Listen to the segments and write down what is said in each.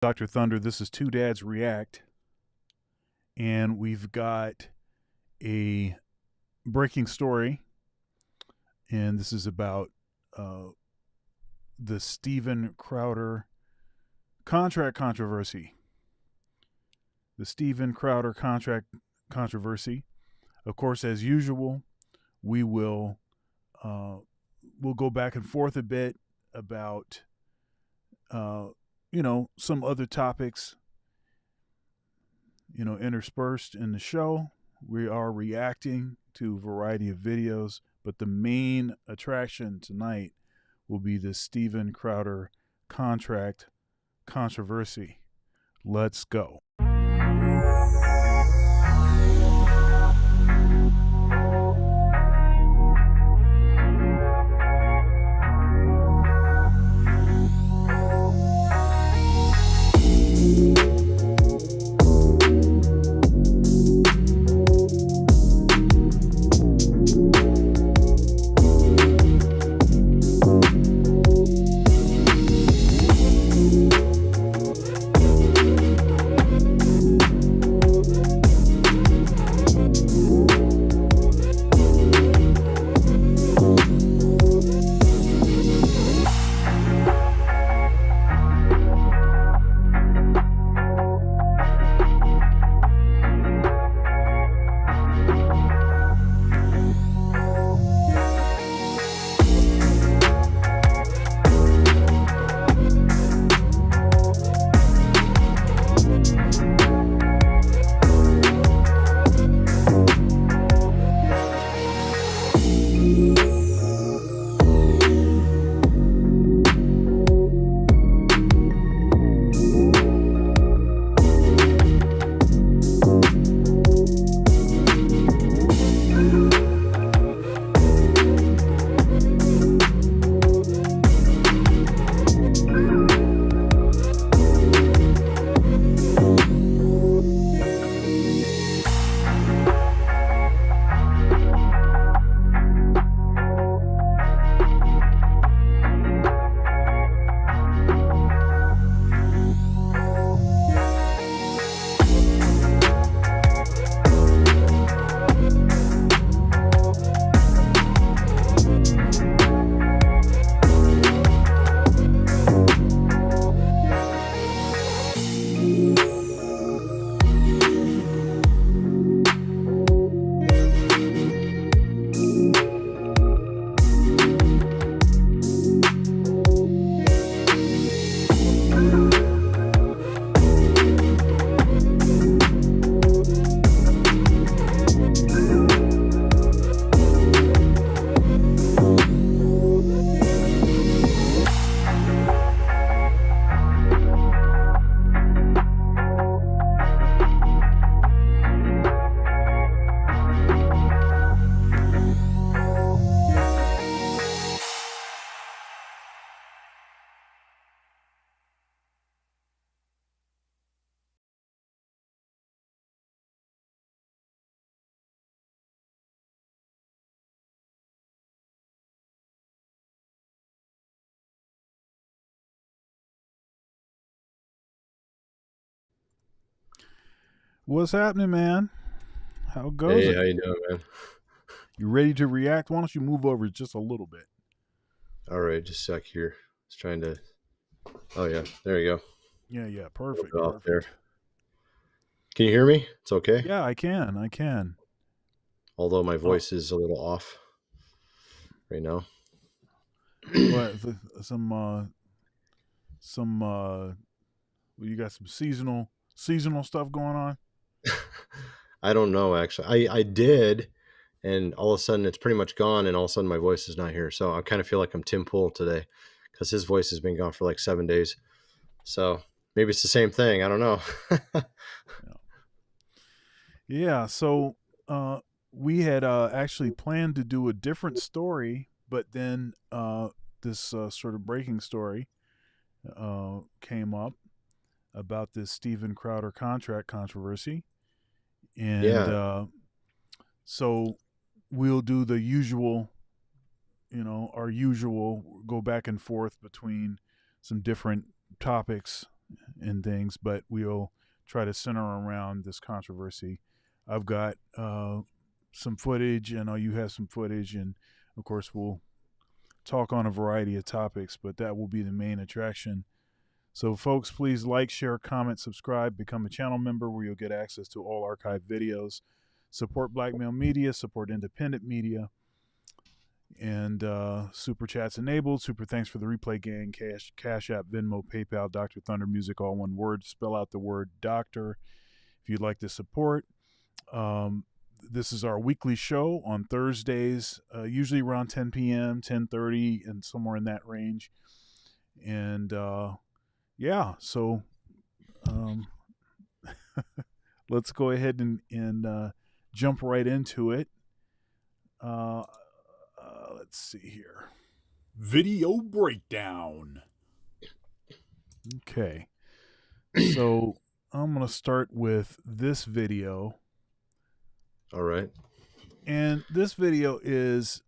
Dr. Thunder. This is Two Dads React, and we've got a breaking story, and this is about uh, the Steven Crowder contract controversy. The Steven Crowder contract controversy. Of course, as usual, we will uh, we'll go back and forth a bit about uh, some other topics interspersed in the show. We are reacting to a variety of videos, but the main attraction tonight will be the Steven Crowder contract controversy. Let's go. What's happening, man? How goes Hey, it? how you doing, man? You ready to react? Why don't you move over just a little bit? All right, just a sec here. Just trying to. Oh yeah, there you go. Yeah, Move perfect, it off there. perfect. Can you hear me? It's okay. Yeah, I can. Although my Uh, voice is a little off right now. what some you got some seasonal stuff going on? I don't know actually. I did, and all of a sudden it's pretty much gone, and all of a sudden my voice is not here. So I kind of feel like I'm Tim Pool today, because his voice has been gone for like 7 days. So maybe it's the same thing. I don't know. Yeah. Yeah, so we had actually planned to do a different story, but then this sort of breaking story came up about this Steven Crowder contract controversy. And Yeah. so we'll do the usual, our usual go back and forth between some different topics and things, but we'll try to center around this controversy. I've got some footage, and you have some footage, and of course we'll talk on a variety of topics, but that will be the main attraction. So, folks, please like, share, comment, subscribe, become a channel member where you'll get access to all archived videos. Support Black Male Media, support independent media, and super chats enabled. Super thanks for the replay gang, Cash App, Venmo, PayPal, Dr. Thunder Music, all one word. Spell out the word doctor if you'd like to support. This is our weekly show on Thursdays, usually around 10 p.m., 10:30, and somewhere in that range. And yeah, so let's go ahead and jump right into it. Let's see here. Video breakdown. Okay. So I'm going to start with this video. All right. And this video is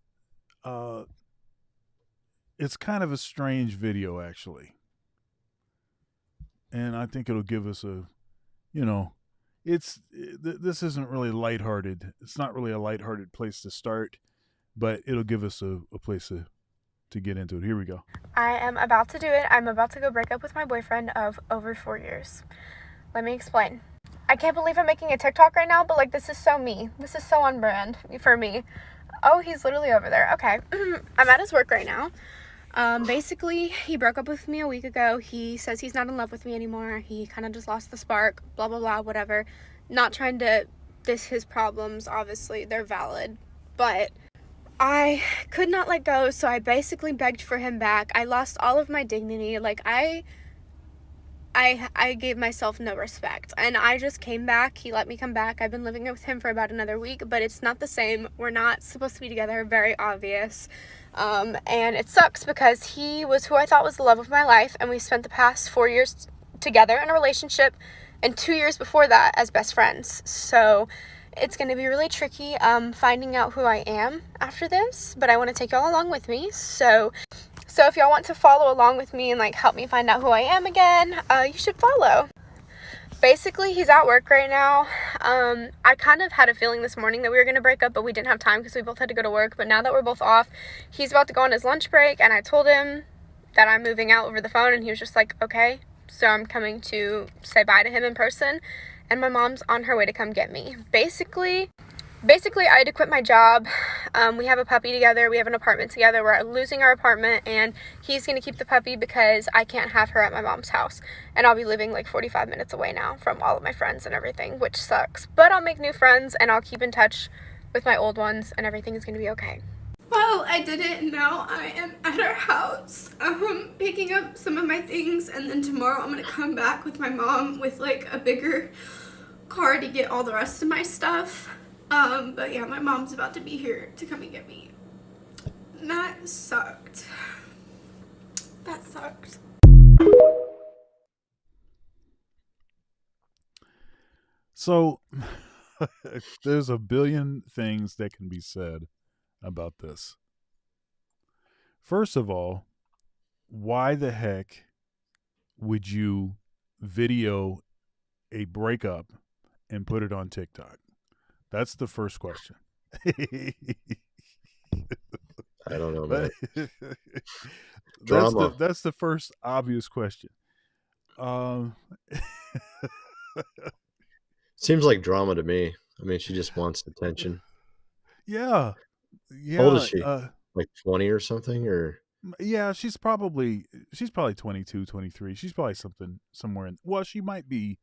it's kind of a strange video, actually. And I think it'll give us this isn't really lighthearted. It's not really a lighthearted place to start, but it'll give us a place to get into it. Here we go. I am about to do it. I'm about to go break up with my boyfriend of over 4 years. Let me explain. I can't believe I'm making a TikTok right now, but like this is so me. This is so on brand for me. Oh, he's literally over there. Okay. I'm at his work right now. Basically, he broke up with me a week ago. He says he's not in love with me anymore. He kind of just lost the spark, blah, blah, blah, whatever. Not trying to diss his problems. Obviously, they're valid. But I could not let go, so I basically begged for him back. I lost all of my dignity. Like, I gave myself no respect, and I just came back. He let me come back. I've been living with him for about another week, but it's not the same. We're not supposed to be together, very obvious. And it sucks because he was who I thought was the love of my life, and we spent the past 4 years together in a relationship, and 2 years before that as best friends. So it's going to be really tricky finding out who I am after this, but I want to take y'all along with me. So if y'all want to follow along with me and like help me find out who I am again, you should follow. Basically, he's at work right now. I kind of had a feeling this morning that we were going to break up, but we didn't have time because we both had to go to work. But now that we're both off, he's about to go on his lunch break, and I told him that I'm moving out over the phone, and he was just like, okay. So I'm coming to say bye to him in person, and my mom's on her way to come get me. Basically, I had to quit my job. We have a puppy together. We have an apartment together. We're losing our apartment, and he's going to keep the puppy because I can't have her at my mom's house. And I'll be living like 45 minutes away now from all of my friends and everything, which sucks. But I'll make new friends, and I'll keep in touch with my old ones, and everything is going to be okay. Well, I did it, and now I am at our house, picking up some of my things, and then tomorrow I'm going to come back with my mom with like a bigger car to get all the rest of my stuff. But yeah, my mom's about to be here to come and get me. That sucked. That sucked. So there's a billion things that can be said about this. First of all, why the heck would you video a breakup and put it on TikTok? That's the first question. I don't know, man. That's the first obvious question. Seems like drama to me. I mean, she just wants attention. Yeah. How old is she? Like 20 or something? Or yeah, she's probably 22, 23. She's probably somewhere in. Well, she might be.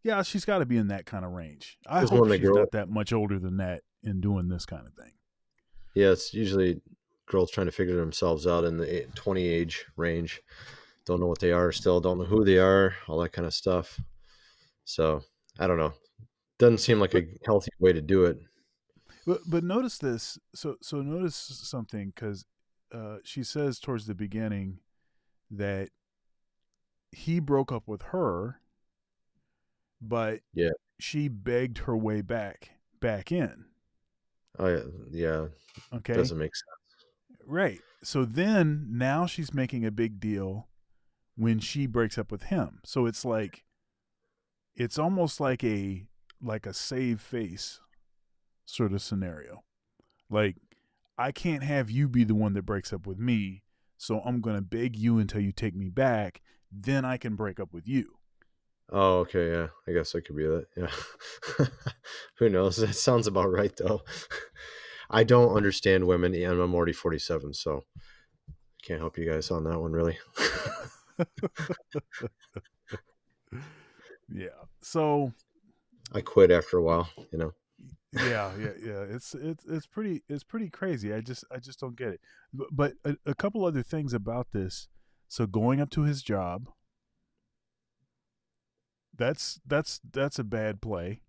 Yeah, she's got to be in that kind of range. I hope she's not that much older than that in doing this kind of thing. Yeah, it's usually girls trying to figure themselves out in the 20 age range. Don't know what they are still, don't know who they are, all that kind of stuff. So, I don't know. Doesn't seem like a healthy way to do it. But notice this. So notice something, because she says towards the beginning that he broke up with her, but yeah, she begged her way back in. Oh yeah. Okay. Doesn't make sense. Right. So then now she's making a big deal when she breaks up with him. So it's like, it's almost like a save face sort of scenario. Like, I can't have you be the one that breaks up with me, so I'm going to beg you until you take me back, then I can break up with you. Oh, okay, yeah. I guess that could be that. Yeah. Who knows? That sounds about right, though. I don't understand women, and I'm already 47, so can't help you guys on that one, really. Yeah. So I quit after a while, you know. yeah. It's pretty crazy. I just don't get it. But a couple other things about this. So going up to his job, that's a bad play.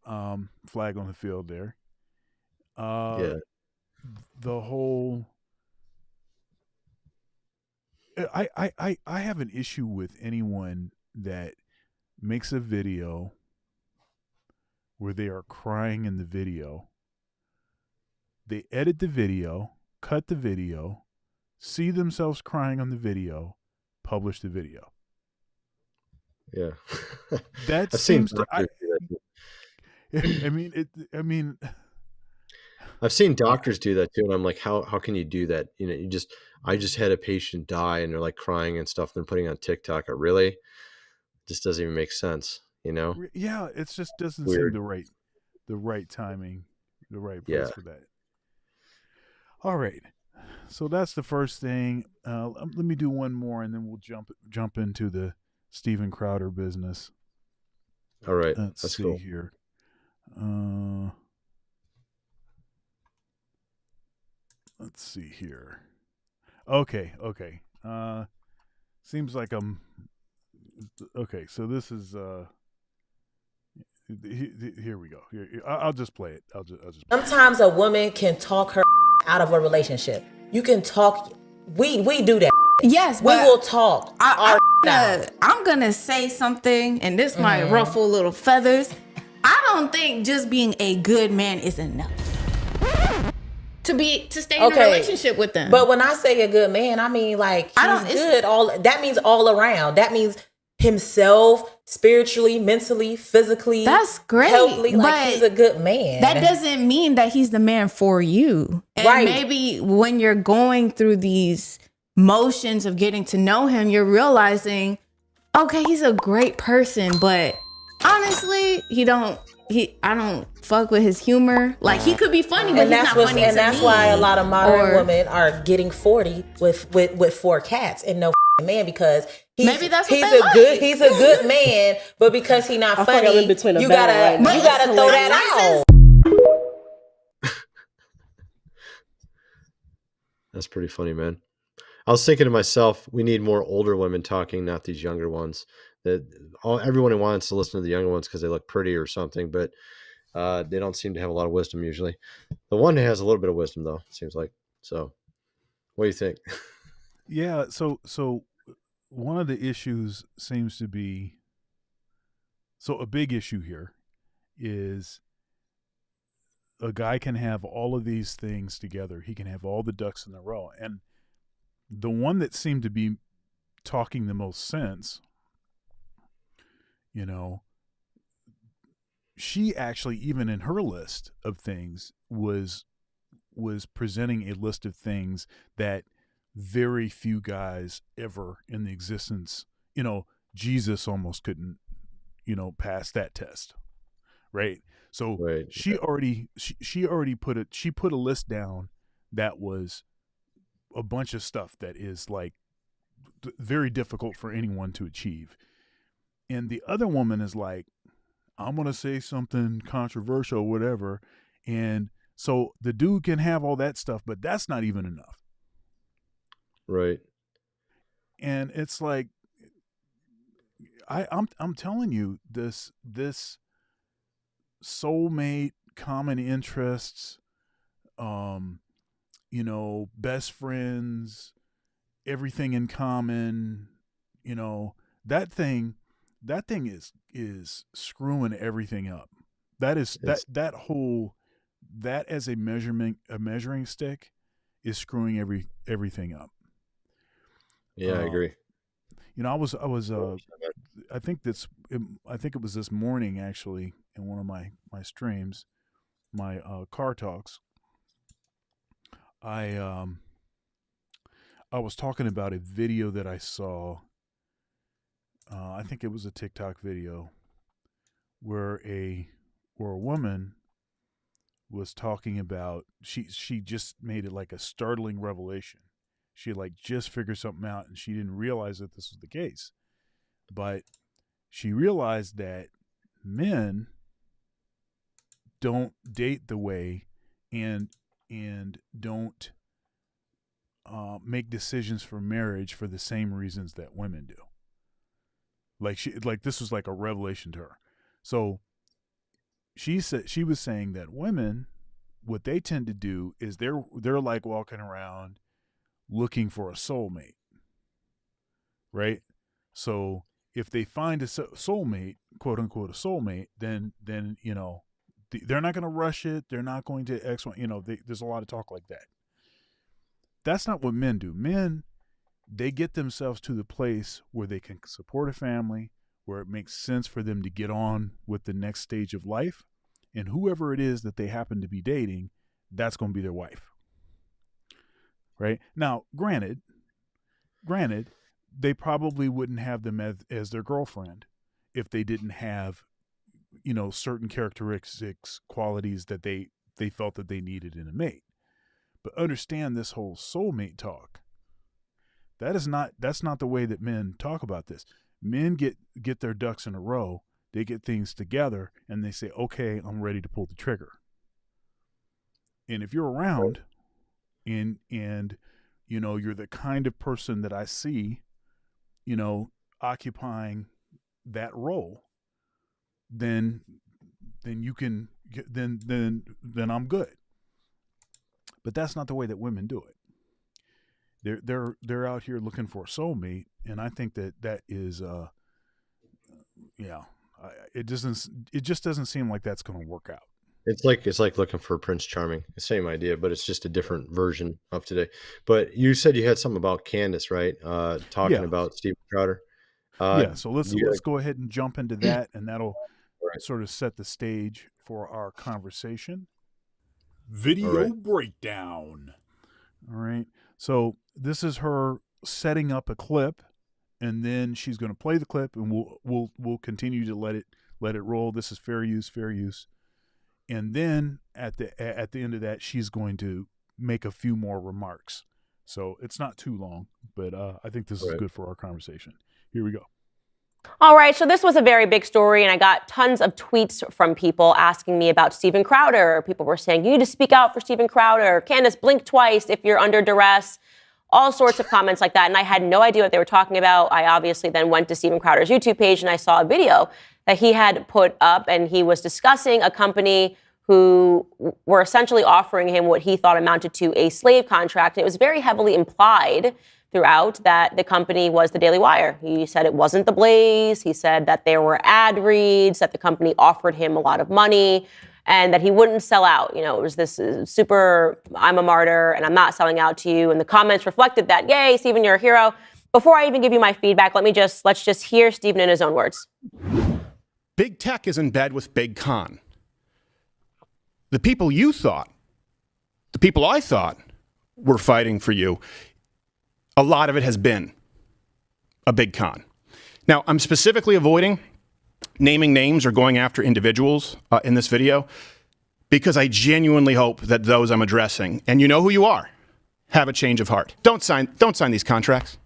Flag on the field there. Yeah. The whole I have an issue with anyone that makes a video where they are crying in the video. They edit the video, cut the video, see themselves crying on the video, publish the video. Yeah. That I've seen seems to. doctors do that. I mean, I've seen doctors do that too, and I'm like, how can you do that? You know, I just had a patient die, and they're like crying and stuff. They're putting on TikTok. Really, just doesn't even make sense. You know? yeah, it just doesn't Weird. seem the right timing, the right place Yeah. for that. All right, so that's the first thing. Let me do one more, and then we'll jump into the Steven Crowder business. All right, Let's that's see cool. here. Let's see here. Okay. Seems like I'm okay. So this is here we go. Here, I'll just play it. I'll just. Sometimes a woman can talk her out of a relationship. You can talk. We do that. Yes, We will talk. I'm gonna say something, and this might ruffle little feathers. I don't think just being a good man is enough to stay in a relationship with them. But when I say a good man, I mean like he's good. That means all around. That means himself, spiritually, mentally, physically. That's great. Healthily, like he's a good man. That doesn't mean that he's the man for you. And Right. maybe when you're going through these motions of getting to know him, you're realizing, okay, he's a great person, but honestly, I don't fuck with his humor. Like, he could be funny, but and he's that's not funny to me. And that's why a lot of modern women are getting 40 with 4 cats and no man, because Maybe that's what he's they a like. he's a good man, but because he's not funny, I'm in between a you battle gotta right now. throw that out. That's pretty funny, man. I was thinking to myself, we need more older women talking, not these younger ones. Everyone wants to listen to the younger ones because they look pretty or something, but they don't seem to have a lot of wisdom usually. The one has a little bit of wisdom, though, it seems like. So, what do you think? Yeah. So one of the issues seems to be. So a big issue here is a guy can have all of these things together. He can have all the ducks in a row, and the one that seemed to be talking the most sense, she actually, even in her list of things, was presenting a list of things that very few guys ever in the existence, Jesus almost couldn't, pass that test. Right. So Right. she already put a list down that was a bunch of stuff that is like very difficult for anyone to achieve. And the other woman is like, I'm going to say something controversial, whatever. And so the dude can have all that stuff, but that's not even enough. Right. And it's like, I'm telling you, this soulmate, common interests, best friends, everything in common, that thing is screwing everything up. That is that as a measuring stick is screwing everything up. Yeah, I agree. I think it was this morning actually in one of my streams, my car talks. I was talking about a video that I saw. I think it was a TikTok video where a woman was talking about she just made it like a startling revelation. She like just figured something out and she didn't realize that this was the case. But she realized that men don't date the way and don't make decisions for marriage for the same reasons that women do. Like this was like a revelation to her. So she was saying that women, what they tend to do is they're like walking around looking for a soulmate, right? So if they find a soulmate, quote unquote, a soulmate, then they're not going to rush it. They're not going to there's a lot of talk like that. That's not what men do. Men, they get themselves to the place where they can support a family, where it makes sense for them to get on with the next stage of life. And whoever it is that they happen to be dating, that's going to be their wife. Right? Now, granted, they probably wouldn't have them as their girlfriend if they didn't have, certain characteristics, qualities that they felt that they needed in a mate. But understand this whole soulmate talk. That's not the way that men talk about this. Men get their ducks in a row, they get things together, and they say, okay, I'm ready to pull the trigger. And if you're around and you're the kind of person that I see, occupying that role, then you can, then I'm good. But that's not the way that women do it. They're out here looking for a soulmate, and I think that is it just doesn't seem like that's going to work out. It's like looking for Prince Charming. The same idea, but it's just a different version of today. But you said you had something about Candace, right? Talking about Steven Crowder. So let's go ahead and jump into that, and that'll sort of set the stage for our conversation. Video breakdown. All right. So this is her setting up a clip, and then she's going to play the clip, and we'll continue to let it roll. This is fair use. And then at the end of that, she's going to make a few more remarks. So it's not too long, but I think this is good for our conversation. Here we go. All right, so this was a very big story, and I got tons of tweets from people asking me about Steven Crowder. People were saying, you need to speak out for Steven Crowder. Candace, blink twice if you're under duress. All sorts of comments like that, and I had no idea what they were talking about. I obviously then went to Steven Crowder's YouTube page, and I saw a video that he had put up, and he was discussing a company who were essentially offering him what he thought amounted to a slave contract. And it was very heavily implied throughout that the company was the Daily Wire. He said it wasn't the Blaze. He said that there were ad reads, that the company offered him a lot of money, and that he wouldn't sell out. It was this super, I'm a martyr and I'm not selling out to you. And the comments reflected that, yay, Steven, you're a hero. Before I even give you my feedback, let's just hear Steven in his own words. Big tech is in bed with Big Con. The people I thought were fighting for you, a lot of it has been a big con. Now, I'm specifically avoiding naming names or going after individuals in this video because I genuinely hope that those I'm addressing, and you know who you are, have a change of heart. Don't sign these contracts.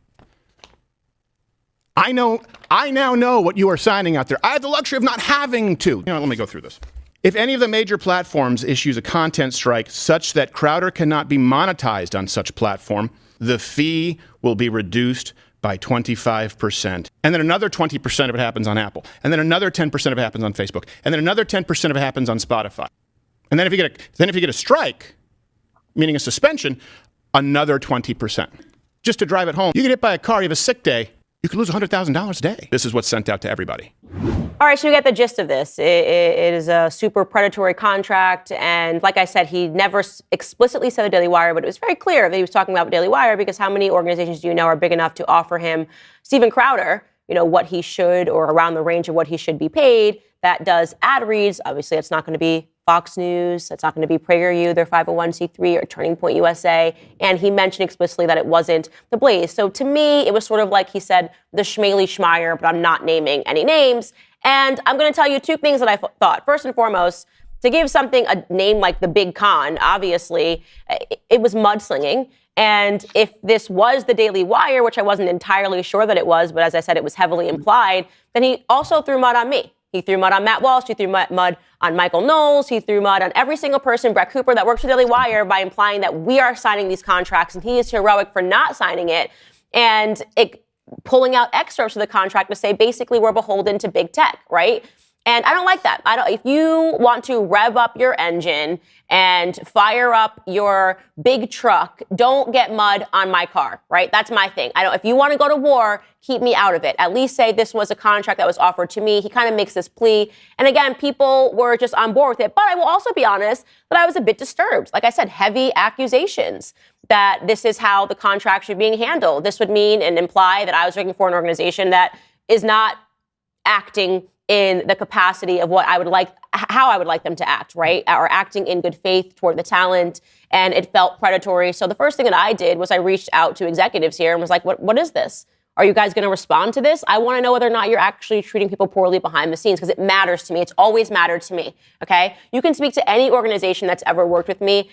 I now know what you are signing out there. I have the luxury of not having to. Let me go through this. If any of the major platforms issues a content strike such that Crowder cannot be monetized on such platform, the fee will be reduced by 25%. And then another 20% of it happens on Apple. And then another 10% of it happens on Facebook. And then another 10% of it happens on Spotify. And then if you get a strike, meaning a suspension, another 20%. Just to drive it home, you get hit by a car, you have a sick day, you could lose $100,000 a day. This is what's sent out to everybody. All right, so you get the gist of this. It is a super predatory contract. And like I said, he never explicitly said the Daily Wire, but it was very clear that he was talking about the Daily Wire, because how many organizations do you know are big enough to offer him, Steven Crowder, what he should, or around the range of what he should be paid, that does ad reads? Obviously, it's not going to be Fox News. That's not going to be PragerU, their 501c3, or Turning Point USA. And he mentioned explicitly that it wasn't The Blaze. So to me, it was sort of like he said the Schmaley Schmeier, but I'm not naming any names. And I'm going to tell you two things that I thought. First and foremost, to give something a name like the Big Con, obviously, it was mudslinging. And if this was the Daily Wire, which I wasn't entirely sure that it was, but as I said, it was heavily implied, then he also threw mud on me. He threw mud on Matt Walsh. He threw mud on Michael Knowles. He threw mud on every single person, Brett Cooper, that works for Daily Wire, by implying that we are signing these contracts and he is heroic for not signing it. And pulling out excerpts of the contract to say basically we're beholden to big tech, right? And I don't like that. If you want to rev up your engine and fire up your big truck, don't get mud on my car, right? That's my thing. If you want to go to war, keep me out of it. At least say this was a contract that was offered to me. He kind of makes this plea. And again, people were just on board with it. But I will also be honest that I was a bit disturbed. Like I said, heavy accusations that this is how the contracts are being handled. This would mean and imply that I was working for an organization that is not acting in the capacity of how I would like them to act, right? Or acting in good faith toward the talent. And it felt predatory. So the first thing that I did was I reached out to executives here and was like, what is this? Are you guys going to respond to this? I want to know whether or not you're actually treating people poorly behind the scenes, because it matters to me. It's always mattered to me, okay? You can speak to any organization that's ever worked with me.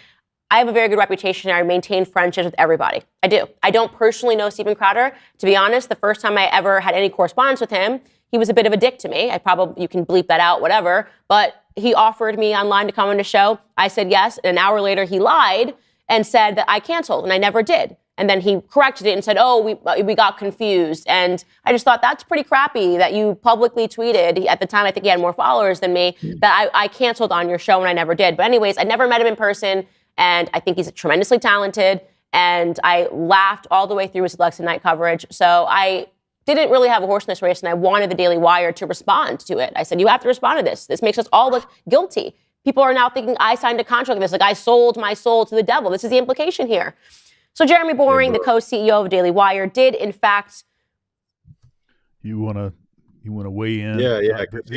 I have a very good reputation. I maintain friendships with everybody. I do. I don't personally know Steven Crowder. To be honest, the first time I ever had any correspondence with him, he was a bit of a dick to me. You can bleep that out, whatever. But he offered me online to come on the show. I said yes. And an hour later, he lied and said that I canceled, and I never did. And then he corrected it and said, we got confused. And I just thought that's pretty crappy that you publicly tweeted. At the time, I think he had more followers than me, that I canceled on your show, and I never did. But anyways, I never met him in person. And I think he's tremendously talented. And I laughed all the way through his election night coverage. So I didn't really have a horse in this race, and I wanted the Daily Wire to respond to it. I said, you have to respond to this. This makes us all look guilty. People are now thinking I signed a contract with this, like I sold my soul to the devil. This is the implication here. So Jeremy Boring, the co-CEO of Daily Wire, did in fact. You wanna weigh in? Yeah.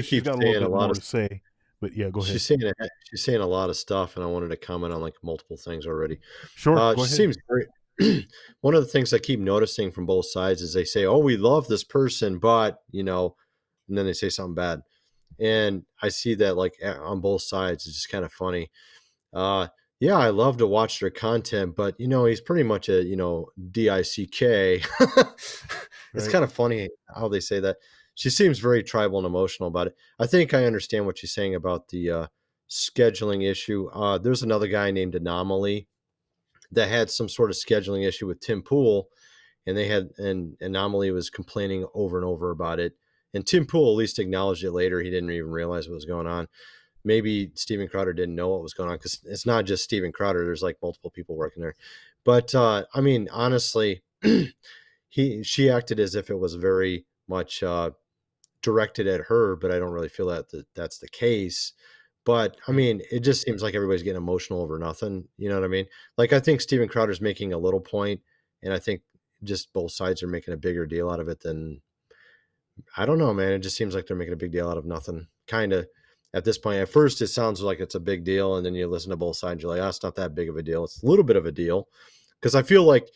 She's got a little bit more to say, but yeah, go ahead. She's saying a lot of stuff, and I wanted to comment on like multiple things already. Sure. Go She ahead. seems very. One of the things I keep noticing from both sides is they say, "Oh, we love this person," but and then they say something bad, and I see that like on both sides. It's just kind of funny. Yeah, I love to watch their content, but he's pretty much a DICK. It's kind of funny how they say that. She seems very tribal and emotional about it. I think I understand what she's saying about the scheduling issue. There's another guy named Anomaly that had some sort of scheduling issue with Tim Pool, and Anomaly was complaining over and over about it. And Tim Pool at least acknowledged it later. He didn't even realize what was going on. Maybe Steven Crowder didn't know what was going on, because it's not just Steven Crowder. There's like multiple people working there. But I mean, honestly, she acted as if it was very much directed at her, but I don't really feel that's the case. But I mean, it just seems like everybody's getting emotional over nothing. You know what I mean? Like, I think Steven Crowder's making a little point, and I think just both sides are making a bigger deal out of it than, I don't know, man. It just seems like they're making a big deal out of nothing. Kind of at this point. At first, it sounds like it's a big deal, and then you listen to both sides, you're like, it's not that big of a deal. It's a little bit of a deal, because I feel like,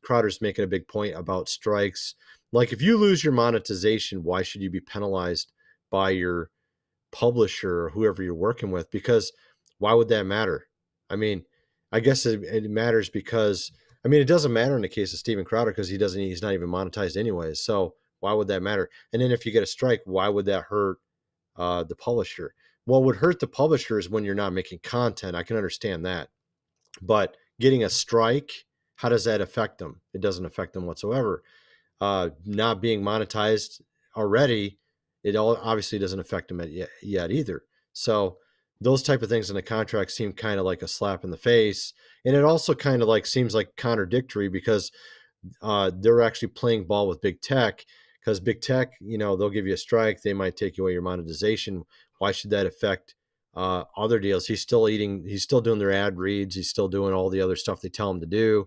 Crowder's making a big point about strikes. Like, if you lose your monetization, why should you be penalized by your publisher or whoever you're working with? Because why would that matter? I mean, I guess it matters because, it doesn't matter in the case of Steven Crowder, because he's not even monetized anyways. So why would that matter? And then if you get a strike, why would that hurt the publisher? What would hurt the publisher is when you're not making content. I can understand that. But getting a strike, how does that affect them? It doesn't affect them whatsoever. Not being monetized already, it obviously doesn't affect them yet either. So those type of things in the contract seem kind of like a slap in the face. And it also kind of like seems like contradictory, because they're actually playing ball with big tech. because big tech, they'll give you a strike. They might take away your monetization. Why should that affect other deals? He's still doing their ad reads. He's still doing all the other stuff they tell him to do.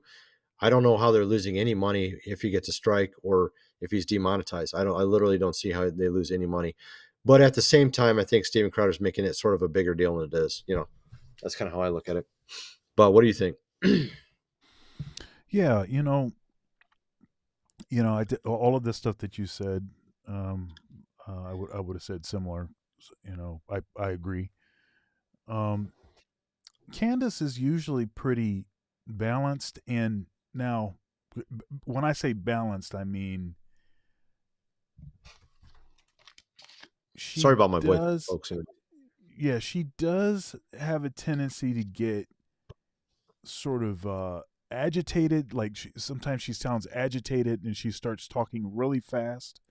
I don't know how they're losing any money if he gets a strike or if he's demonetized. I literally don't see how they lose any money. But at the same time, I think Steven Crowder's making it sort of a bigger deal than it is. That's kind of how I look at it. But what do you think? Yeah, I did, all of this stuff that you said. I would have said similar. I agree. Candace is usually pretty balanced, and now when I say balanced, I mean sorry about my voice, folks. Yeah, she does have a tendency to get sort of agitated. Like sometimes she sounds agitated and she starts talking really fast,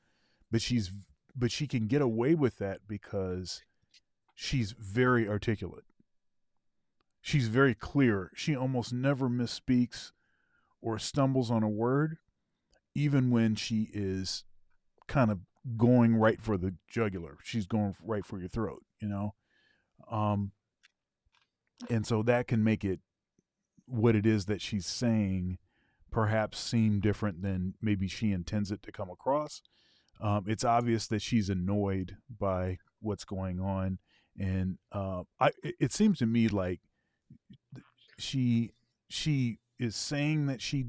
but she can get away with that because she's very articulate. She's very clear. She almost never misspeaks or stumbles on a word, even when she is kind of going right for the jugular. She's going right for your throat, and so that can make it what it is that she's saying perhaps seem different than maybe she intends it to come across. It's obvious that she's annoyed by what's going on, and it seems to me like she is saying that she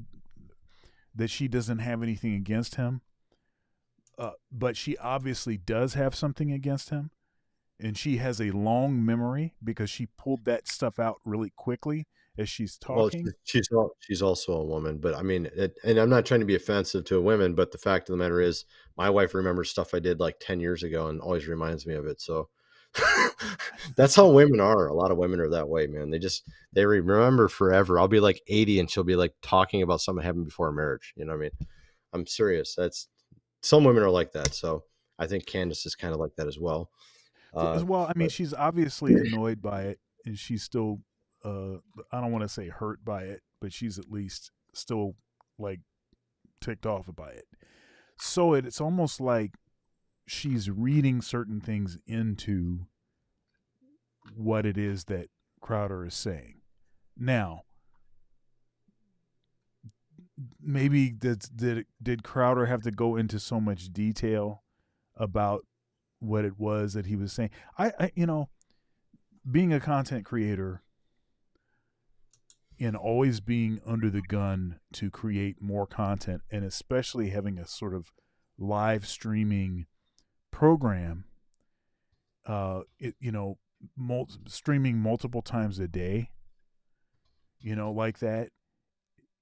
doesn't have anything against him, but she obviously does have something against him, and she has a long memory because she pulled that stuff out really quickly as she's talking. Well, she's also a woman, but I mean, and I'm not trying to be offensive to women, but the fact of the matter is, my wife remembers stuff I did like 10 years ago and always reminds me of it. So that's how women are. A lot of women are that way, man. They remember forever. I'll be like 80 and she'll be like talking about something that happened before our marriage. You know what I mean? I'm serious. Some women are like that. So I think Candace is kind of like that as well. Well, I mean, she's obviously annoyed by it, and she's still, I don't want to say hurt by it, but she's at least still like ticked off by it. So it's almost like she's reading certain things into what it is that Crowder is saying. Now, maybe did Crowder have to go into so much detail about what it was that he was saying? I being a content creator and always being under the gun to create more content, and especially having a sort of live streaming program, streaming multiple times a day, like that,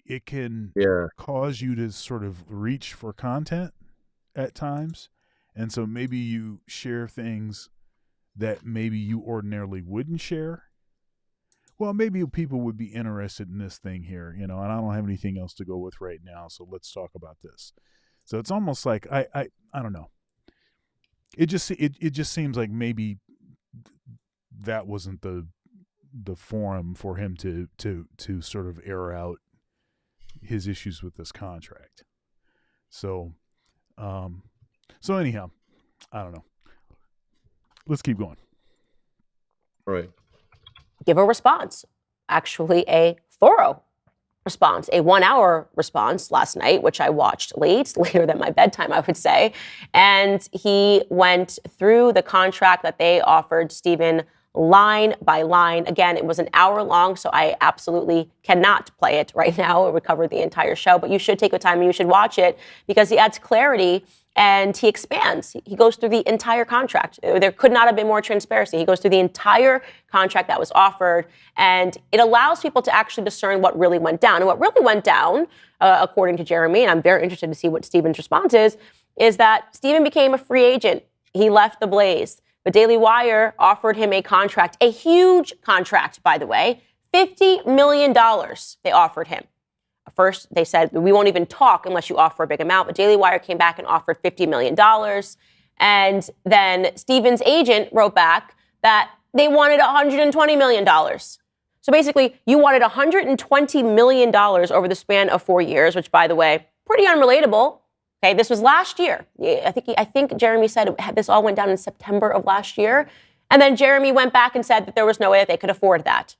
it can cause you to sort of reach for content at times. And so maybe you share things that maybe you ordinarily wouldn't share. Well, maybe people would be interested in this thing here, and I don't have anything else to go with right now, so let's talk about this. So it's almost like I don't know. It just seems like maybe that wasn't the forum for him to sort of air out his issues with this contract. So anyhow, I don't know. Let's keep going. All right. Give a response, actually a thorough response, a 1-hour response last night, which I watched later than my bedtime, I would say. And he went through the contract that they offered Steven line by line. Again, it was an hour long, so I absolutely cannot play it right now. It would cover the entire show, but you should take the time and you should watch it because he adds clarity and he expands. He goes through the entire contract. There could not have been more transparency. He goes through the entire contract that was offered, and it allows people to actually discern what really went down. And what really went down, according to Jeremy, and I'm very interested to see what Steven's response is that Steven became a free agent. He left the Blaze. The Daily Wire offered him a contract, a huge contract, by the way, $50 million they offered him. First, they said, we won't even talk unless you offer a big amount. But Daily Wire came back and offered $50 million. And then Steven's agent wrote back that they wanted $120 million. So basically, you wanted $120 million over the span of 4 years, which, by the way, pretty unrelatable. Okay, this was last year. I think Jeremy said this all went down in September of last year. And then Jeremy went back and said that there was no way that they could afford that.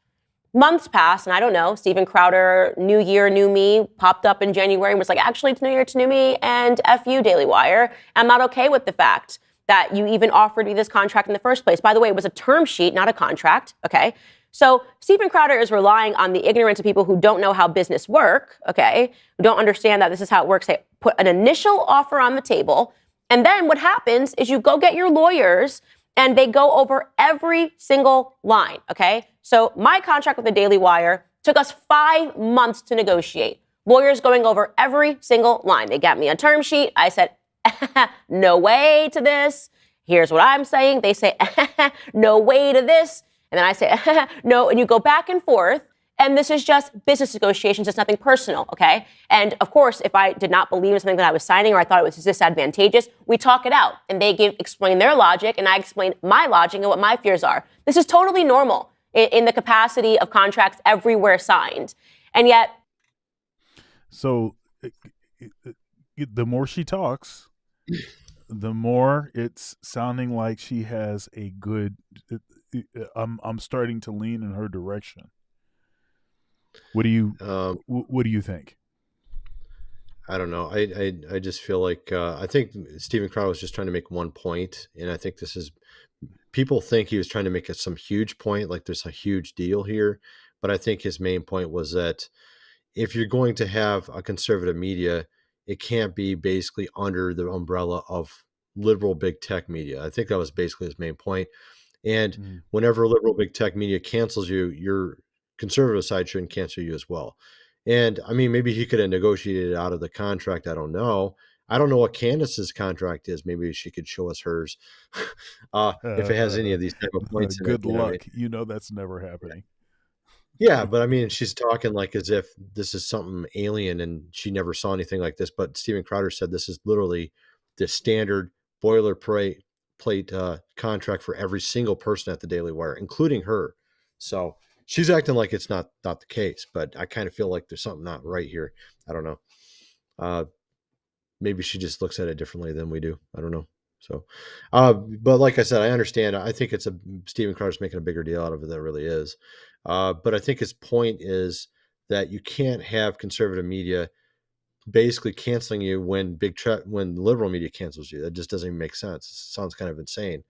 Months passed, and I don't know, Steven Crowder, new year, new me, popped up in January and was like, actually, it's new year, it's new me, and F you, Daily Wire. I'm not okay with the fact that you even offered me this contract in the first place. By the way, it was a term sheet, not a contract, okay? So Steven Crowder is relying on the ignorance of people who don't know how business work, okay, who don't understand that this is how it works. They put an initial offer on the table, and then what happens is you go get your lawyers, and they go over every single line, okay? So my contract with the Daily Wire took us 5 months to negotiate. Lawyers going over every single line. They got me a term sheet. I said, no way to this. Here's what I'm saying. They say, no way to this. And then I say, no, and you go back and forth. And this is just business negotiations. It's nothing personal, okay? And of course, if I did not believe in something that I was signing or I thought it was disadvantageous, we talk it out. And they explain their logic, and I explain my logic and what my fears are. This is totally normal in the capacity of contracts everywhere signed. And yet... So the more she talks, the more it's sounding like she has a good... I'm starting to lean in her direction. What do you think? I don't know. I just feel like I think Steven Crowder was just trying to make one point, and I think this is people think he was trying to make some huge point, like there's a huge deal here. But I think his main point was that if you're going to have a conservative media, it can't be basically under the umbrella of liberal big tech media. I think that was basically his main point. And whenever liberal big tech media cancels you, your conservative side shouldn't cancel you as well. And I mean, maybe he could have negotiated it out of the contract. I don't know. I don't know what Candace's contract is. Maybe she could show us hers if it has any of these type of points. Good in it, luck. You know, That's never happening. Yeah, but I mean, she's talking like as if this is something alien and she never saw anything like this. But Steven Crowder said this is literally the standard boilerplate contract for every single person at the Daily Wire, including her. So she's acting like it's not the case, but I kind of feel like there's something not right here. I don't know. Maybe she just looks at it differently than we do. I don't know. So, but like I said, I understand. I think it's Steven Crowder's making a bigger deal out of it than it really is. But I think his point is that you can't have conservative media basically canceling you when when liberal media cancels you. That just doesn't even make sense. It sounds kind of insane.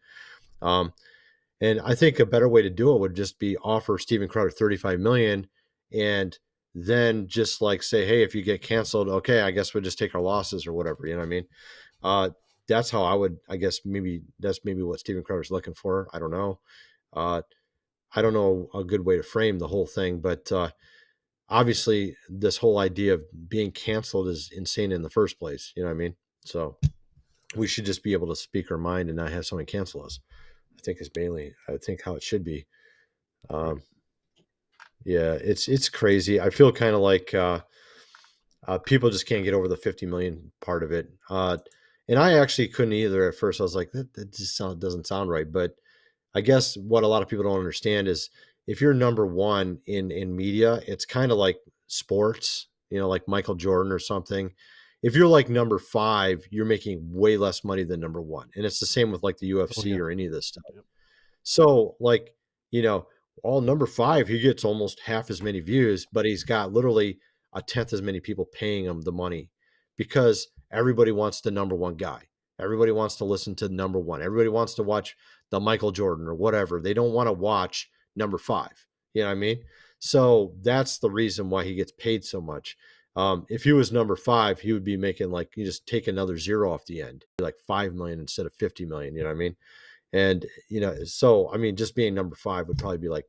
And I think a better way to do it would just be offer Steven Crowder $35 million and then just like say, hey, if you get canceled, okay, I guess we'll just take our losses or whatever. You know what I mean? That's how I would, I guess maybe that's maybe what Steven Crowder's looking for. I don't know. I don't know a good way to frame the whole thing, but obviously this whole idea of being canceled is insane in the first place. You know what I mean? So we should just be able to speak our mind and not have someone cancel us. I think it's mainly, I think how it should be. Yeah, it's crazy. I feel kind of like people just can't get over the 50 million part of it. And I actually couldn't either at first. I was like, that just doesn't sound right. But I guess what a lot of people don't understand is if you're number one in media, it's kind of like sports, you know, like Michael Jordan or something. If you're like number 5, you're making way less money than number 1. And it's the same with like the UFC or any of this stuff. Yep. So like, you know, all number 5, he gets almost half as many views, but he's got literally a tenth as many people paying him the money because everybody wants the number 1 guy. Everybody wants to listen to number 1. Everybody wants to watch the Michael Jordan or whatever. They don't want to watch number 5. You know what I mean? So that's the reason why he gets paid so much. If he was number 5, he would be making like, you just take another zero off the end, like 5 million instead of 50 million. You know what I mean? And, you know, so, I mean, just being number 5 would probably be like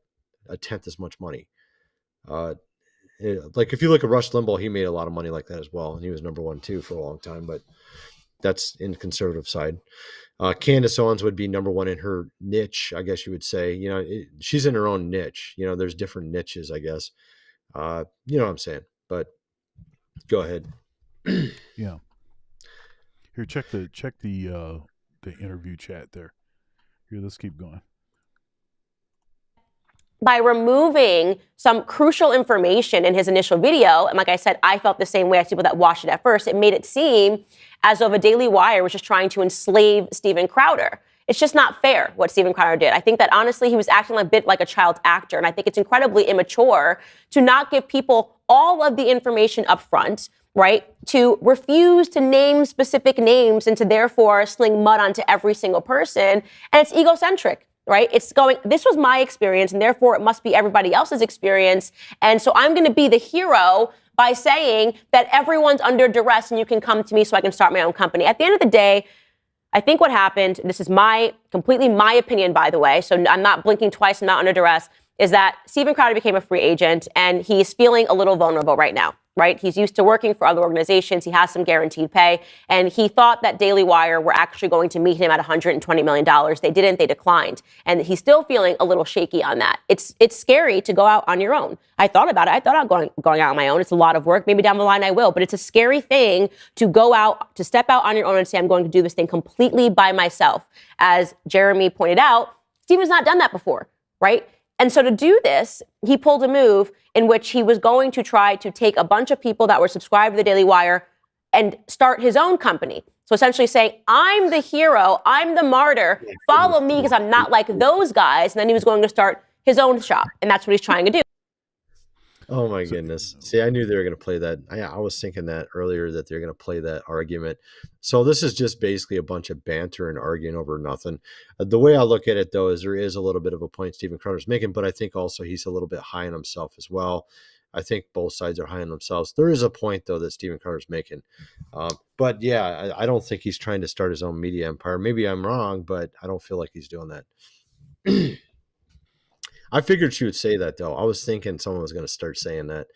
a tenth as much money. Like if you look at Rush Limbaugh, he made a lot of money like that as well. And he was number 1 too for a long time, but that's in the conservative side. Candace Owens would be number 1 in her niche, I guess you would say. You know, she's in her own niche. You know, there's different niches, I guess. You know what I'm saying? But go ahead. Yeah. Here, check the interview chat there. Here, let's keep going. by removing some crucial information in his initial video, and like I said, I felt the same way as people that watched it at first, it made it seem as though the Daily Wire was just trying to enslave Steven Crowder. It's just not fair what Steven Crowder did. I think that honestly, he was acting a bit like a child actor, and I think it's incredibly immature to not give people all of the information up front, right? To refuse to name specific names and to therefore sling mud onto every single person. And it's egocentric, right? It's going, this was my experience, and therefore it must be everybody else's experience. And so I'm going to be the hero by saying that everyone's under duress and you can come to me so I can start my own company. At the end of the day, I think what happened, this is completely my opinion, by the way, so I'm not blinking twice, I'm not under duress, is that Steven Crowder became a free agent and he's feeling a little vulnerable right now, right? He's used to working for other organizations. He has some guaranteed pay. And he thought that Daily Wire were actually going to meet him at $120 million. They didn't, they declined. And he's still feeling a little shaky on that. It's scary to go out on your own. I thought about it. I thought about going out on my own. It's a lot of work. Maybe down the line I will. But it's a scary thing to go out, to step out on your own and say, I'm going to do this thing completely by myself. As Jeremy pointed out, Steven's not done that before, right? And so to do this, he pulled a move in which he was going to try to take a bunch of people that were subscribed to the Daily Wire and start his own company. So essentially saying, I'm the hero, I'm the martyr, follow me because I'm not like those guys. And then he was going to start his own shop. And that's what he's trying to do. Oh my goodness. See, I knew they were going to play that. I was thinking that earlier, that they're going to play that argument. So this is just basically a bunch of banter and arguing over nothing. The way I look at it, though, is there is a little bit of a point Steven Crowder's making, but I think also he's a little bit high on himself as well. I think both sides are high on themselves. There is a point, though, that Steven Crowder's making. But yeah, I don't think he's trying to start his own media empire. Maybe I'm wrong, but I don't feel like he's doing that. I figured she would say that, though. I was thinking someone was going to start saying that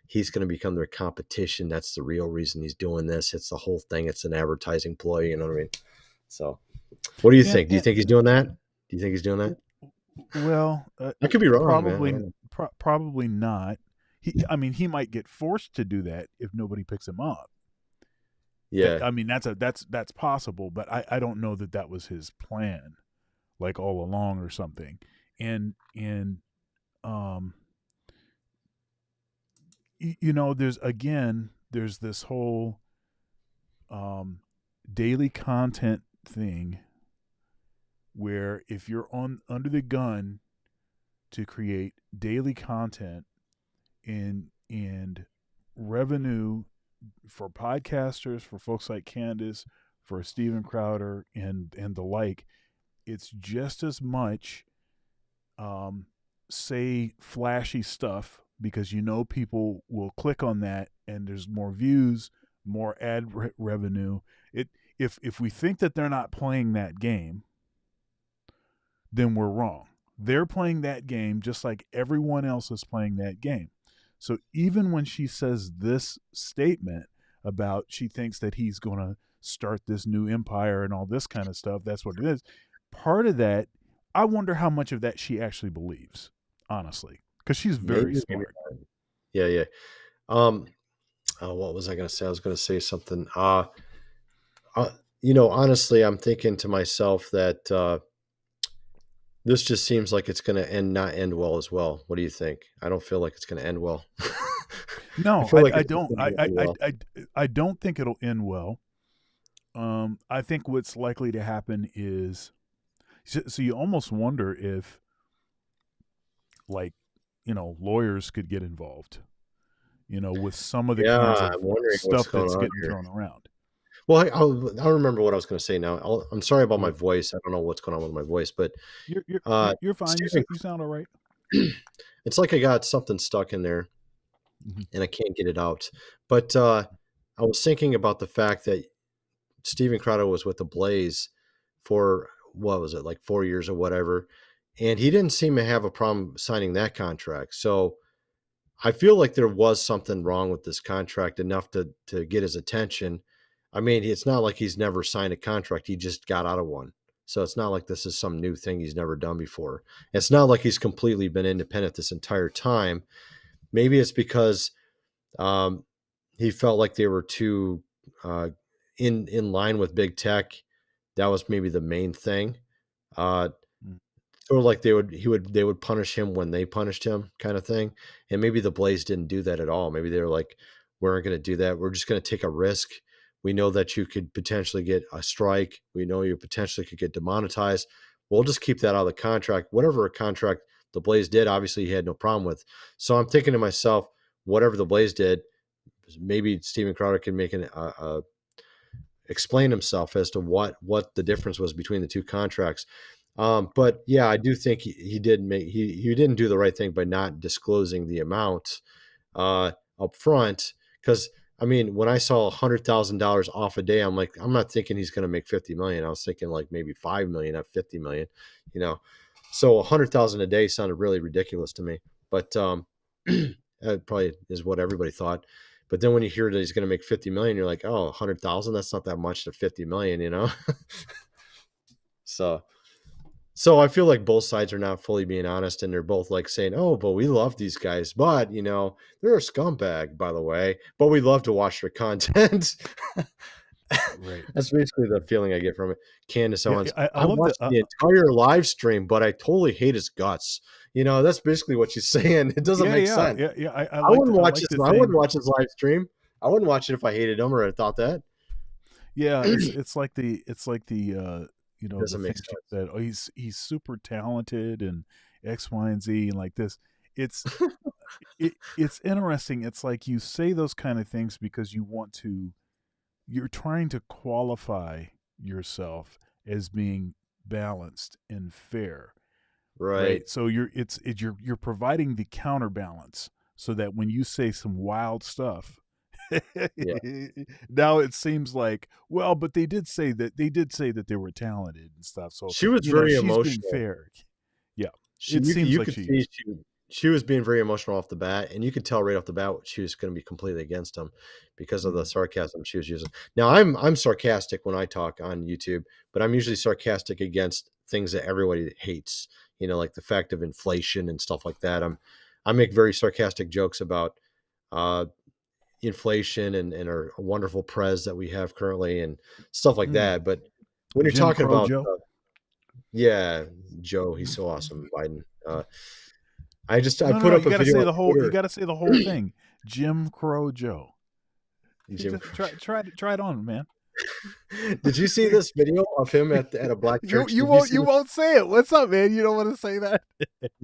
he's going to become their competition. That's the real reason he's doing this. It's the whole thing. It's an advertising ploy. You know what I mean? So what do you think? Do you think he's doing that? Do you think he's doing that? Well, I could be wrong. Probably not. He might get forced to do that if nobody picks him up. Yeah. That's possible, but I don't know that was his plan, like all along or something. And there's this whole daily content thing where if you're under the gun to create daily content and revenue for podcasters, for folks like Candace, for Steven Crowder and the like, it's just as much say flashy stuff because people will click on that and there's more views, more ad revenue. If we think that they're not playing that game, then we're wrong. They're playing that game just like everyone else is playing that game. So even when she says this statement about she thinks that he's going to start this new empire and all this kind of stuff, that's what it is. Part of that, I wonder how much of that she actually believes, honestly, because she's very smart. Yeah. What was I going to say? I was going to say something. Honestly, I'm thinking to myself that this just seems like it's going to not end well as well. What do you think? I don't feel like it's going to end well. No, I don't. I don't think it'll end well. I think what's likely to happen is, so you almost wonder if, lawyers could get involved, with some of the kinds of stuff that's getting thrown around. Well, I'll remember what I was going to say now. I'm sorry about my voice. I don't know what's going on with my voice, but you're fine. You sound all right. It's like I got something stuck in there, and I can't get it out. But I was thinking about the fact that Steven Crowder was with the Blaze for, what was it, like 4 years or whatever, and he didn't seem to have a problem signing that contract. So I feel like there was something wrong with this contract enough to get his attention. I mean, it's not like he's never signed a contract. He just got out of one. So it's not like this is some new thing he's never done before. It's not like he's completely been independent this entire time. Maybe it's because he felt like they were too in line with big tech. That was maybe the main thing. sort of like they would punish him when they punished him, kind of thing. And maybe the Blaze didn't do that at all. Maybe they were like, we aren't going to do that. We're just going to take a risk. We know that you could potentially get a strike. We know you potentially could get demonetized. We'll just keep that out of the contract. Whatever contract the Blaze did, obviously he had no problem with. So I'm thinking to myself, whatever the Blaze did, maybe Steven Crowder can make explain himself as to what the difference was between the two contracts. But yeah, I do think he didn't do the right thing by not disclosing the amount up front. Because I mean, when I saw $100,000 off a day, I'm like, I'm not thinking he's going to make 50 million. I was thinking like maybe 5 million, not 50 million. You know, so 100,000 a day sounded really ridiculous to me. But that probably is what everybody thought. But then when you hear that he's going to make 50 million, you're like, oh, 100,000, that's not that much to 50 million, you know? So I feel like both sides are not fully being honest, and they're both like saying, oh, but we love these guys, but you know, they're a scumbag, by the way, but we love to watch their content. Right. That's basically the feeling I get from it. Candace Owens, I watched the entire live stream, but I totally hate his guts. You know, that's basically what she's saying. It doesn't make sense. Yeah. I wouldn't watch this. I wouldn't watch his live stream. I wouldn't watch it if I hated him or I thought that. Yeah, it's like the you know, Doesn't the make things sense. that he's super talented and X, Y, and Z and like this. It's it's interesting. It's like you say those kind of things because you're trying to qualify yourself as being balanced and fair. Right. So you're providing the counterbalance so that when you say some wild stuff, now it seems like, well, but they did say that they were talented and stuff. So she was very emotional. Being fair. Yeah. She was being very emotional off the bat, and you could tell right off the bat she was going to be completely against him because of the sarcasm she was using. Now I'm sarcastic when I talk on YouTube, but I'm usually sarcastic against things that everybody hates, you know, like the fact of inflation and stuff like that. I make very sarcastic jokes about inflation and our wonderful prez that we have currently and stuff like that. But when you're talking about Joe, he's so awesome, Biden. I put up a video. You got to say the whole thing. Jim Crow Joe. Try it on, man. Did you see this video of him at a black church? You won't say it. What's up, man? You don't want to say that.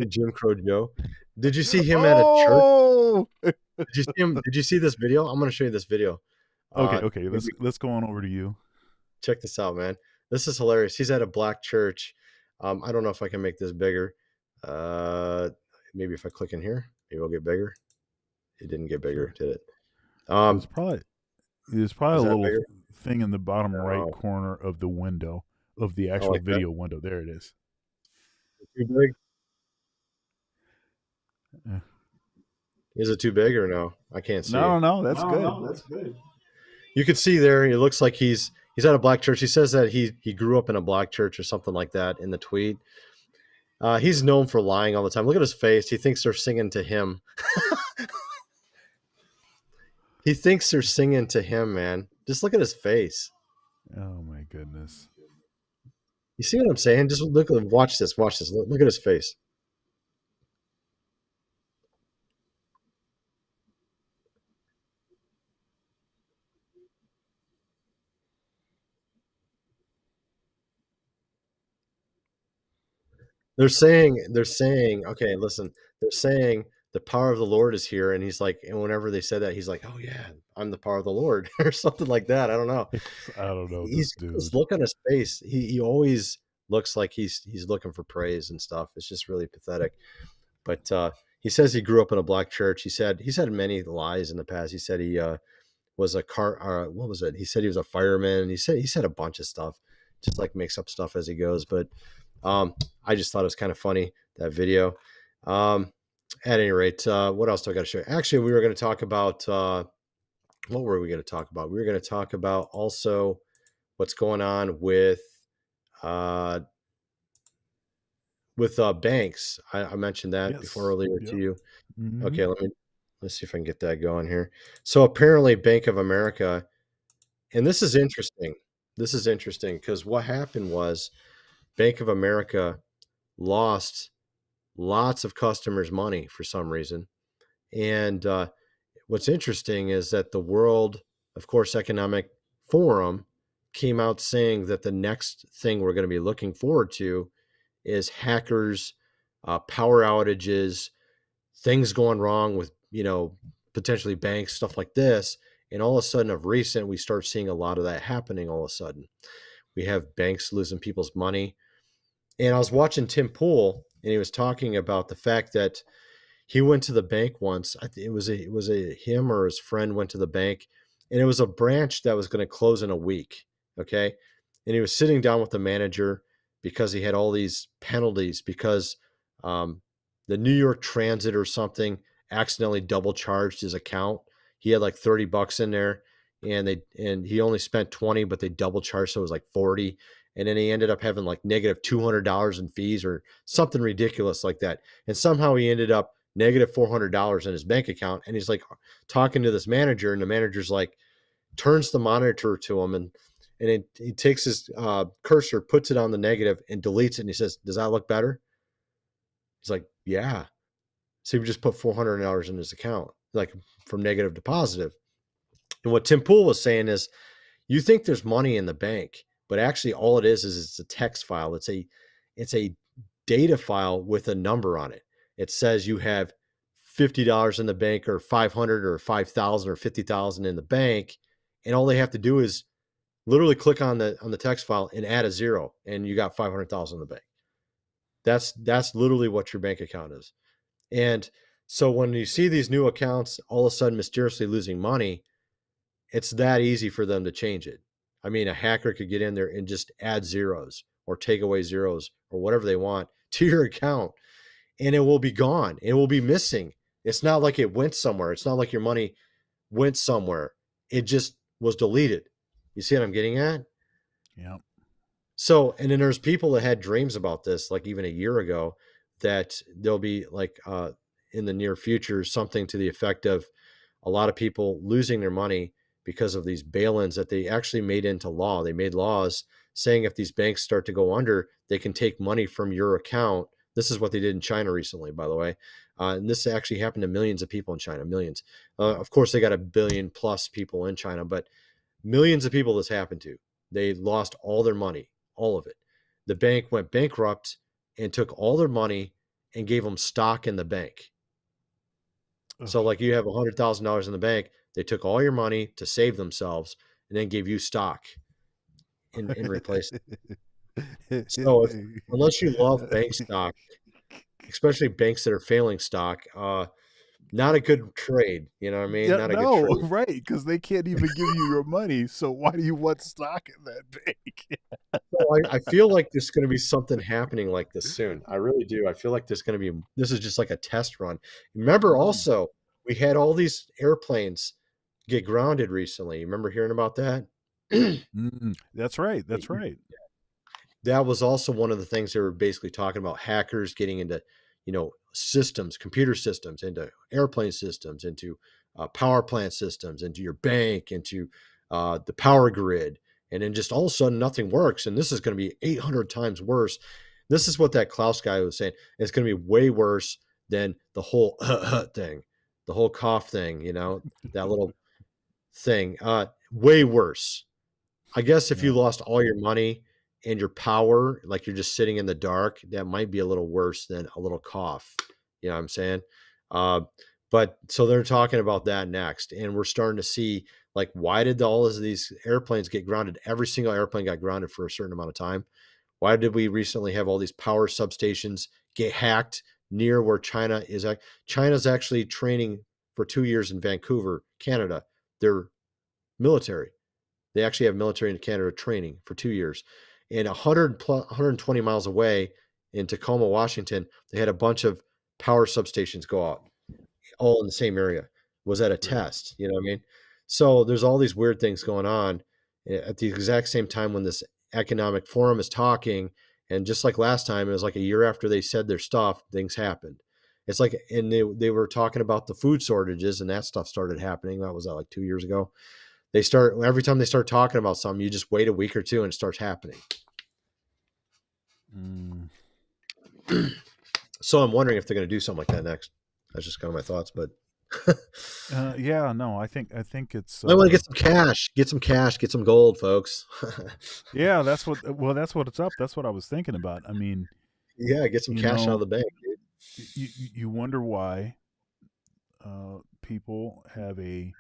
Jim Crow Joe. Did you see him at a church? Did you see this video? I'm going to show you this video. Okay. Let's go on over to you. Check this out, man. This is hilarious. He's at a black church. I don't know if I can make this bigger. Maybe if I click in here, maybe it'll get bigger. It didn't get bigger, did it? There's probably a little thing in the bottom right corner of the window of the actual video window. There it is. Too big? Is it too big or no? I can't see. No, that's good. That's good. You can see there. It looks like he's at a black church. He says that he grew up in a black church or something like that in the tweet. He's known for lying all the time. Look at his face. He thinks they're singing to him. He thinks they're singing to him, man. Just look at his face. Oh my goodness. You see what I'm saying? Just watch this. Look at his face. They're saying, okay, listen, they're saying the power of the Lord is here. And he's like, and whenever they said that, he's like, oh yeah, I'm the power of the Lord or something like that. I don't know. Just look on his face. He always looks like he's looking for praise and stuff. It's just really pathetic. But he says he grew up in a black church. He said many lies in the past. He said he was a what was it? He said he was a fireman. He said a bunch of stuff, just like makes up stuff as he goes. But I just thought it was kind of funny, that video. At any rate, what else do I got to show you? Actually, we were going to talk about, what were we going to talk about? We were going to talk about also what's going on with banks. I mentioned that before earlier to you. Mm-hmm. Okay, let's see if I can get that going here. So apparently Bank of America, and this is interesting. This is interesting because what happened was Bank of America lost lots of customers' money for some reason. And what's interesting is that the World, of course, Economic Forum came out saying that the next thing we're going to be looking forward to is hackers, power outages, things going wrong with, potentially banks, stuff like this. And all of a sudden, of recent, we start seeing a lot of that happening all of a sudden. We have banks losing people's money. And I was watching Tim Pool, and he was talking about the fact that he went to the bank once. I think it was him or his friend went to the bank, and it was a branch that was going to close in a week. Okay. And he was sitting down with the manager because he had all these penalties because the New York Transit or something accidentally double charged his account. He had like $30 in there, and he only spent 20, but they double charged, so it was like 40. And then he ended up having like negative $200 in fees or something ridiculous like that. And somehow he ended up negative $400 in his bank account. And he's like talking to this manager, and the manager's like turns the monitor to him, and he takes his cursor, puts it on the negative, and deletes it. And he says, "Does that look better?" He's like, "Yeah." So he just put $400 in his account, like from negative to positive. And what Tim Pool was saying is, you think there's money in the bank, but actually all it is it's a text file. It's a data file with a number on it. It says you have $50 in the bank, or 500 or 5,000 or 50,000 in the bank. And all they have to do is literally click on the text file and add a zero, and you got 500,000 in the bank. That's literally what your bank account is. And so when you see these new accounts all of a sudden mysteriously losing money, it's that easy for them to change it. I mean, a hacker could get in there and just add zeros or take away zeros or whatever they want to your account, and it will be gone. It will be missing. It's not like it went somewhere. It's not like your money went somewhere. It just was deleted. You see what I'm getting at? Yeah. So, and then there's people that had dreams about this, like even a year ago, that there'll be like in the near future, something to the effect of a lot of people losing their money because of these bail-ins that they actually made into law. They made laws saying if these banks start to go under, they can take money from your account. This is what they did in China recently, by the way. And this actually happened to millions of people in China, millions. Of course, they got 1 billion plus people in China, but millions of people this happened to. They lost all their money, all of it. The bank went bankrupt and took all their money and gave them stock in the bank. So like you have $100,000 in the bank, they took all your money to save themselves and then gave you stock in replace. So unless you love bank stock, especially banks that are failing stock, not a good trade. You know what I mean? Yeah, Not a no, good trade. right? Because they can't even give you your money. So why do you want stock in that bank? So I feel like there's going to be something happening like this soon. I really do. I feel like this is just like a test run. Remember also, we had all these airplanes get grounded recently. You remember hearing about that? That's right. That's right. That was also one of the things they were basically talking about, hackers getting into, systems, computer systems, into airplane systems, into power plant systems, into your bank, into the power grid. And then just all of a sudden nothing works. And this is going to be 800 times worse. This is what that Klaus guy was saying. It's going to be way worse than the whole thing, the whole cough thing, that little thing. Way worse. I guess if you lost all your money and your power, like you're just sitting in the dark, that might be a little worse than a little cough. You know what I'm saying? But so they're talking about that next. And we're starting to see, like, why did all of these airplanes get grounded? Every single airplane got grounded for a certain amount of time. Why did we recently have all these power substations get hacked near where China is at? China's actually training for 2 years in Vancouver, Canada. They're military. They actually have military in Canada training for 2 years. And 120 miles away in Tacoma, Washington, they had a bunch of power substations go out, all in the same area. Was that a test? You know what I mean? So there's all these weird things going on at the exact same time when this economic forum is talking. And just like last time, it was like a year after they said their stuff, things happened. It's like, and they were talking about the food shortages, and that stuff started happening. That was like 2 years ago. Every time they start talking about something, you just wait a week or two and it starts happening. So I'm wondering if they're going to do something like that next. That's just kind of my thoughts, but Yeah, no, I think it's. I want to get some cash, get some gold, folks. Yeah, that's what. Well, that's what it's up. That's what I was thinking about. I mean, Yeah, get some you cash out of know, the bank, dude. you wonder why people have a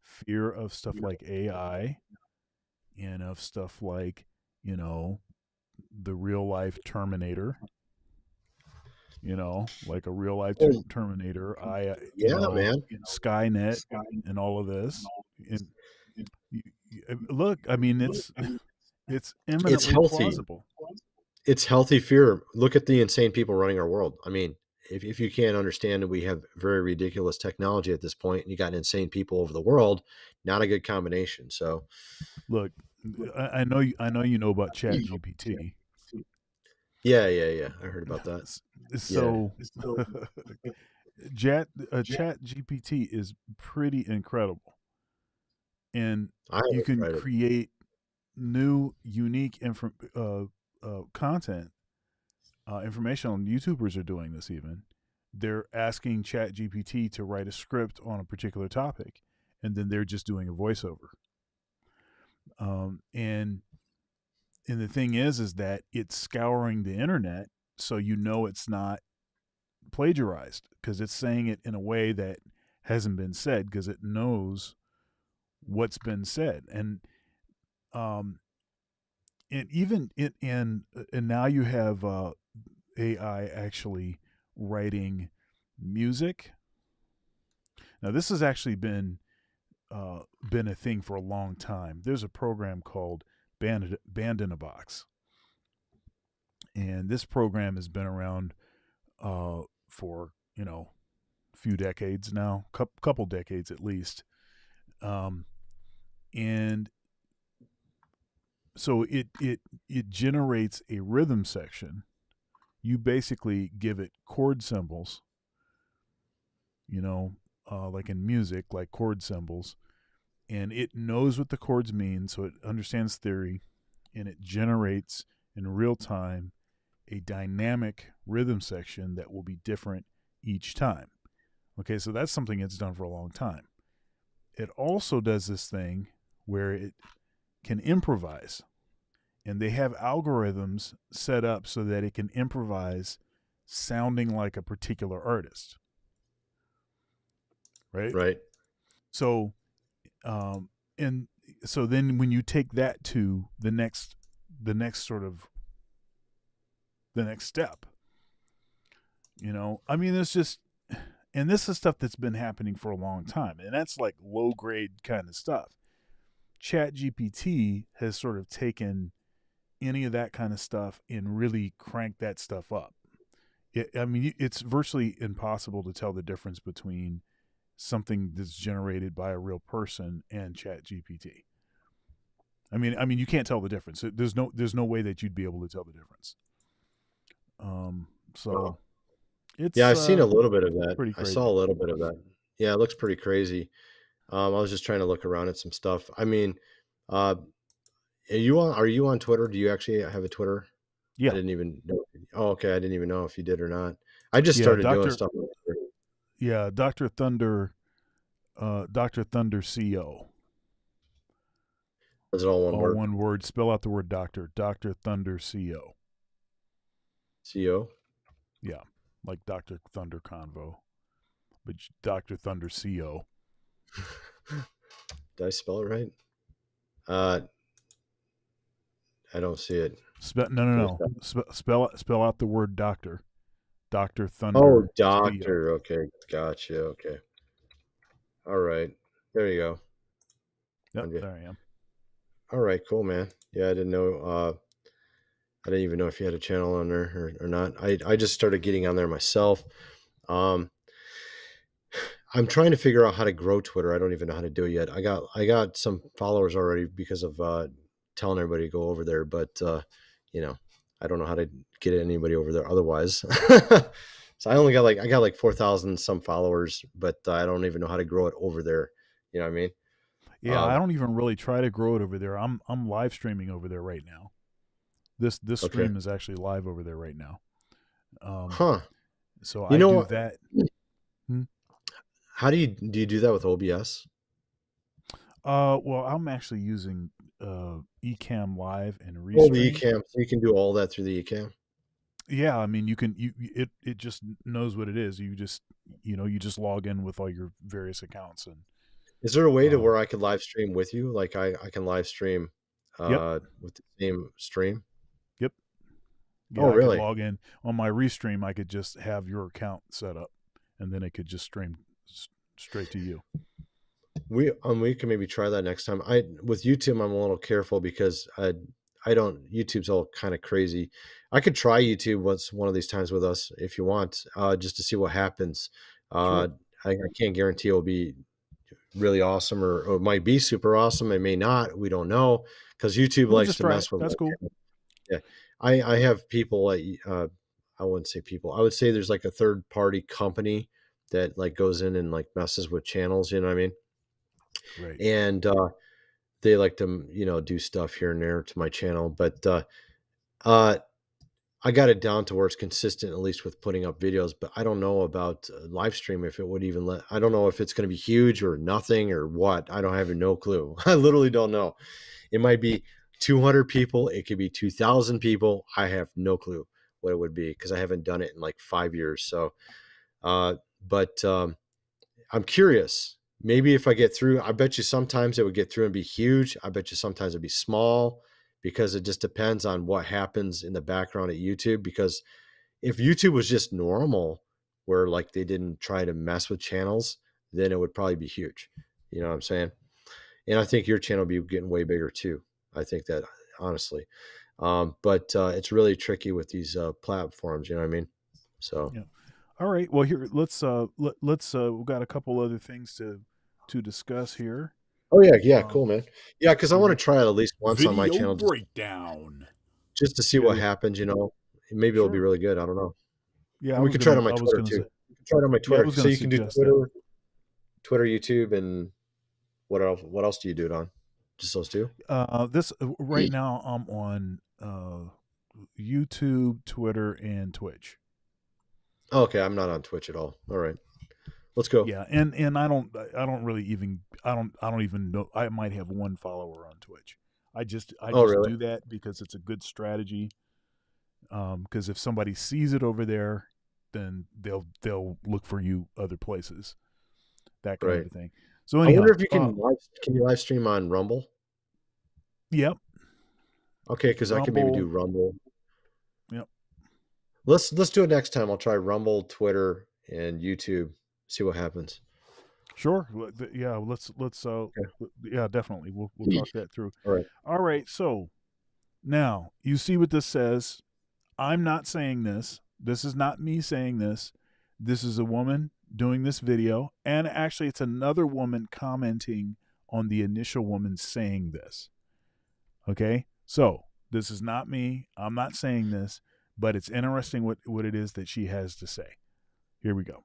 fear of stuff like AI and of stuff like, the real life Terminator. Like a real life Oh, Terminator. yeah, man. Skynet and all of this. And look, I mean, it's It's eminently healthy. plausible. It's healthy fear. Look at the insane people running our world. I mean, if you can't understand that we have very ridiculous technology at this point, and you got insane people over the world, not a good combination. So, Look, I know you know about Chat GPT. yeah. I heard about that. So Chat GPT is pretty incredible, and I you haven't can tried it. create new, unique content. Information on YouTubers are doing this. Even they're asking Chat GPT to write a script on a particular topic, and then they're just doing a voiceover. And the thing is that it's scouring the internet, so it's not plagiarized because it's saying it in a way that hasn't been said because it knows what's been said. And even it and now you have AI actually writing music. Now this has actually been a thing for a long time. There's a program called Band in a Box, and this program has been around for a few decades now, couple decades at least, and so it generates a rhythm section. You basically give it chord symbols, like in music, like chord symbols, and it knows what the chords mean, so it understands theory, and it generates in real time a dynamic rhythm section that will be different each time. Okay, so that's something it's done for a long time. It also does this thing where it can improvise, and they have algorithms set up so that it can improvise sounding like a particular artist. Right? So and so then when you take that to the next step, I mean, there's just, and this is stuff that's been happening for a long time, and that's like low grade kind of stuff. Chat GPT has sort of taken any of that kind of stuff and really cranked that stuff up. It's virtually impossible to tell the difference between something that's generated by a real person and Chat GPT. I mean, you can't tell the difference. There's no way that you'd be able to tell the difference. So it's Yeah, I've seen a little bit of that. pretty I crazy. saw a little bit of that. Yeah, it looks pretty crazy. I was just trying to look around at some stuff. I mean, are you on Twitter? Do you actually have a Twitter? Yeah. I didn't even know. Oh, okay. I didn't even know if you did or not. I just Yeah, started doing stuff on Twitter. Yeah, Dr. Thunder CO. Is it all one All word? one word. Spell out the word doctor. Dr. Thunder CO. CO? Yeah, like Dr. Thunder Convo, but Dr. Thunder CO. Did I spell it right? I don't see it. No. Spell out the word doctor. Dr. Thunder. Oh, CO. doctor. Okay, gotcha. Okay. All right. There you go. Yep, Okay. there I am. All right, cool, man. Yeah, I didn't know. I didn't even know if you had a channel on there or not. I just started getting on there myself. I'm trying to figure out how to grow Twitter. I don't even know how to do it yet. I got some followers already because of telling everybody to go over there, but I don't know how to get anybody over there otherwise. So I got like 4,000 some followers, but I don't even know how to grow it over there. You know what I mean? Yeah, I don't even really try to grow it over there. I'm live streaming over there right now. This stream is actually live over there right now. Huh. So You I know do what? that. Hmm? How do you do that with OBS? Well, I'm actually using Ecamm Live and Oh, the Restream. Ecamm. So you can do all that through the Ecamm. Yeah, I mean, it just knows what it is. You just log in with all your various accounts and Is there a way to um, where I could live stream with you? Like I can live stream yep, with the same stream? yep. Oh, Yeah, I could really? log in on my Restream. I could just have your account set up, and then it could just stream straight to you. We can maybe try that next time. With YouTube, I'm a little careful because I don't YouTube's all kind of crazy. I could try YouTube one of these times with us if you want, just to see what happens. Uh, Sure. I can't guarantee it'll be really awesome or it might be super awesome. It may not. We don't know because YouTube We'll likes just to try it. mess with That's my cool. channel. Yeah, I have people like I wouldn't say people. I would say there's like a third party company that like goes in and like messes with channels. You know what I mean? Right. And they like to do stuff here and there to my channel, but I got it down to where it's consistent, at least with putting up videos. But I don't know about live stream if it would even let. I don't know if it's going to be huge or nothing or what. I don't have no clue. I literally don't know. It might be 200 people. It could be 2,000 people. I have no clue what it would be because I haven't done it in like 5 years. So, but I'm curious. Maybe if I get through, I bet you sometimes it would get through and be huge. I bet you sometimes it'd be small because it just depends on what happens in the background at YouTube. Because if YouTube was just normal, where like they didn't try to mess with channels, then it would probably be huge. You know what I'm saying? And I think your channel will be getting way bigger too. I think that honestly. But it's really tricky with these platforms. You know what I mean? So. Yeah. All right. Well, here let's we've got a couple other things to discuss here. Oh yeah, cool, man. Yeah, because I we want to got try it at least once on my video channel breakdown. just to see Yeah, what yeah. happens. Maybe it'll be Sure. really good. I don't know. Yeah, And we could try it on my I was Twitter gonna too. say. We could try it on my Yeah, I Twitter. was So gonna you can do suggest that. Twitter, YouTube, and what else? What else do you do it on? Just those two? This right now I'm on YouTube, Twitter, and Twitch. Oh, okay, I'm not on Twitch at all. All right, let's go. Yeah, and I don't really even I don't even know. I might have one follower on Twitch. I just really? do that because it's a good strategy. Because if somebody sees it over there, then they'll look for you other places, that kind Right. of thing. So I anyhow, wonder if you can live stream on Rumble? yep, Okay, because I can maybe do Rumble. Rumble. Yep. Let's do it next time. I'll try Rumble, Twitter, and YouTube. See what happens. Sure. Yeah. Let's. Yeah, definitely. We'll talk that through. All right. All right. So now you see what this says. I'm not saying this. This is not me saying this. This is a woman doing this video, and actually, it's another woman commenting on the initial woman saying this. Okay. So this is not me. I'm not saying this, but it's interesting what it is that she has to say. Here we go.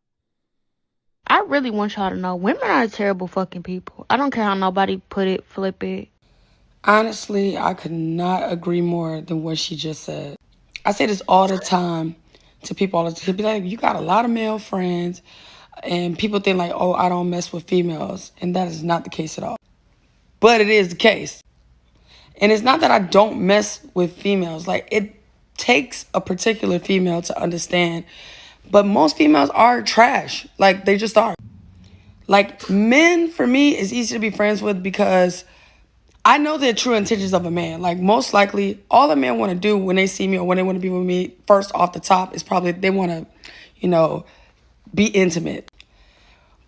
I really want y'all to know women are terrible fucking people. I don't care how nobody flip it. Honestly, I could not agree more than what she just said. I say this all the time to people all the time. Be like, you got a lot of male friends, and people think like, oh, I don't mess with females. And that is not the case at all. But it is the case. And it's not that I don't mess with females. Like, it takes a particular female to understand. But most females are trash. Like, they just are. Like, men, for me, is easy to be friends with because I know the true intentions of a man. Like, most likely, all a man want to do when they see me or when they want to be with me, first off the top, is probably they want to, be intimate.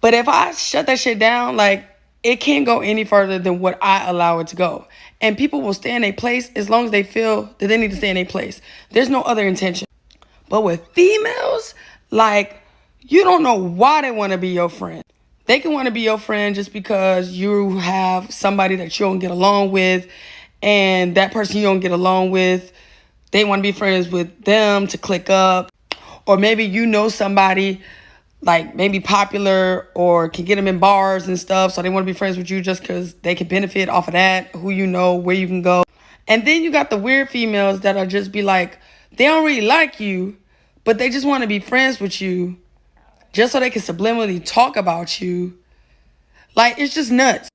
But if I shut that shit down, like, it can't go any further than what I allow it to go. And people will stay in a place as long as they feel that they need to stay in a place. There's no other intention. But with females, like, you don't know why they want to be your friend. They can want to be your friend just because you have somebody that you don't get along with, and that person you don't get along with, they want to be friends with them to click up. Or maybe you know somebody like maybe popular or can get them in bars and stuff, so they want to be friends with you just because they can benefit off of that, who you know, where you can go. And then you got the weird females that are just be like, they don't really like you, but they just want to be friends with you just so they can subliminally talk about you. Like, it's just nuts.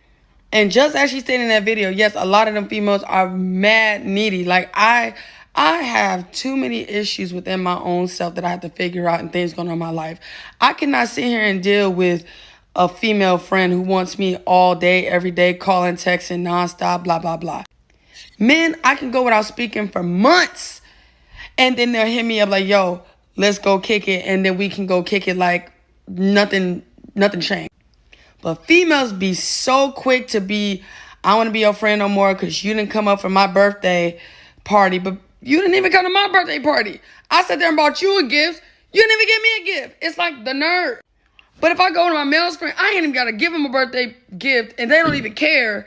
And just as she stated in that video, yes, a lot of them females are mad needy. Like, I have too many issues within my own self that I have to figure out and things going on in my life. I cannot sit here and deal with a female friend who wants me all day, every day, calling, texting, nonstop, blah, blah, blah. Men, I can go without speaking for months. And then they'll hit me up like, yo, let's go kick it. And then we can go kick it like nothing changed. But females be so quick to be, I want to be your friend no more because you didn't come up for my birthday party. But you didn't even come to my birthday party. I sat there and bought you a gift. You didn't even give me a gift. It's like the nerve. But if I go to my male's friend, I ain't even got to give them a birthday gift. And they don't even care.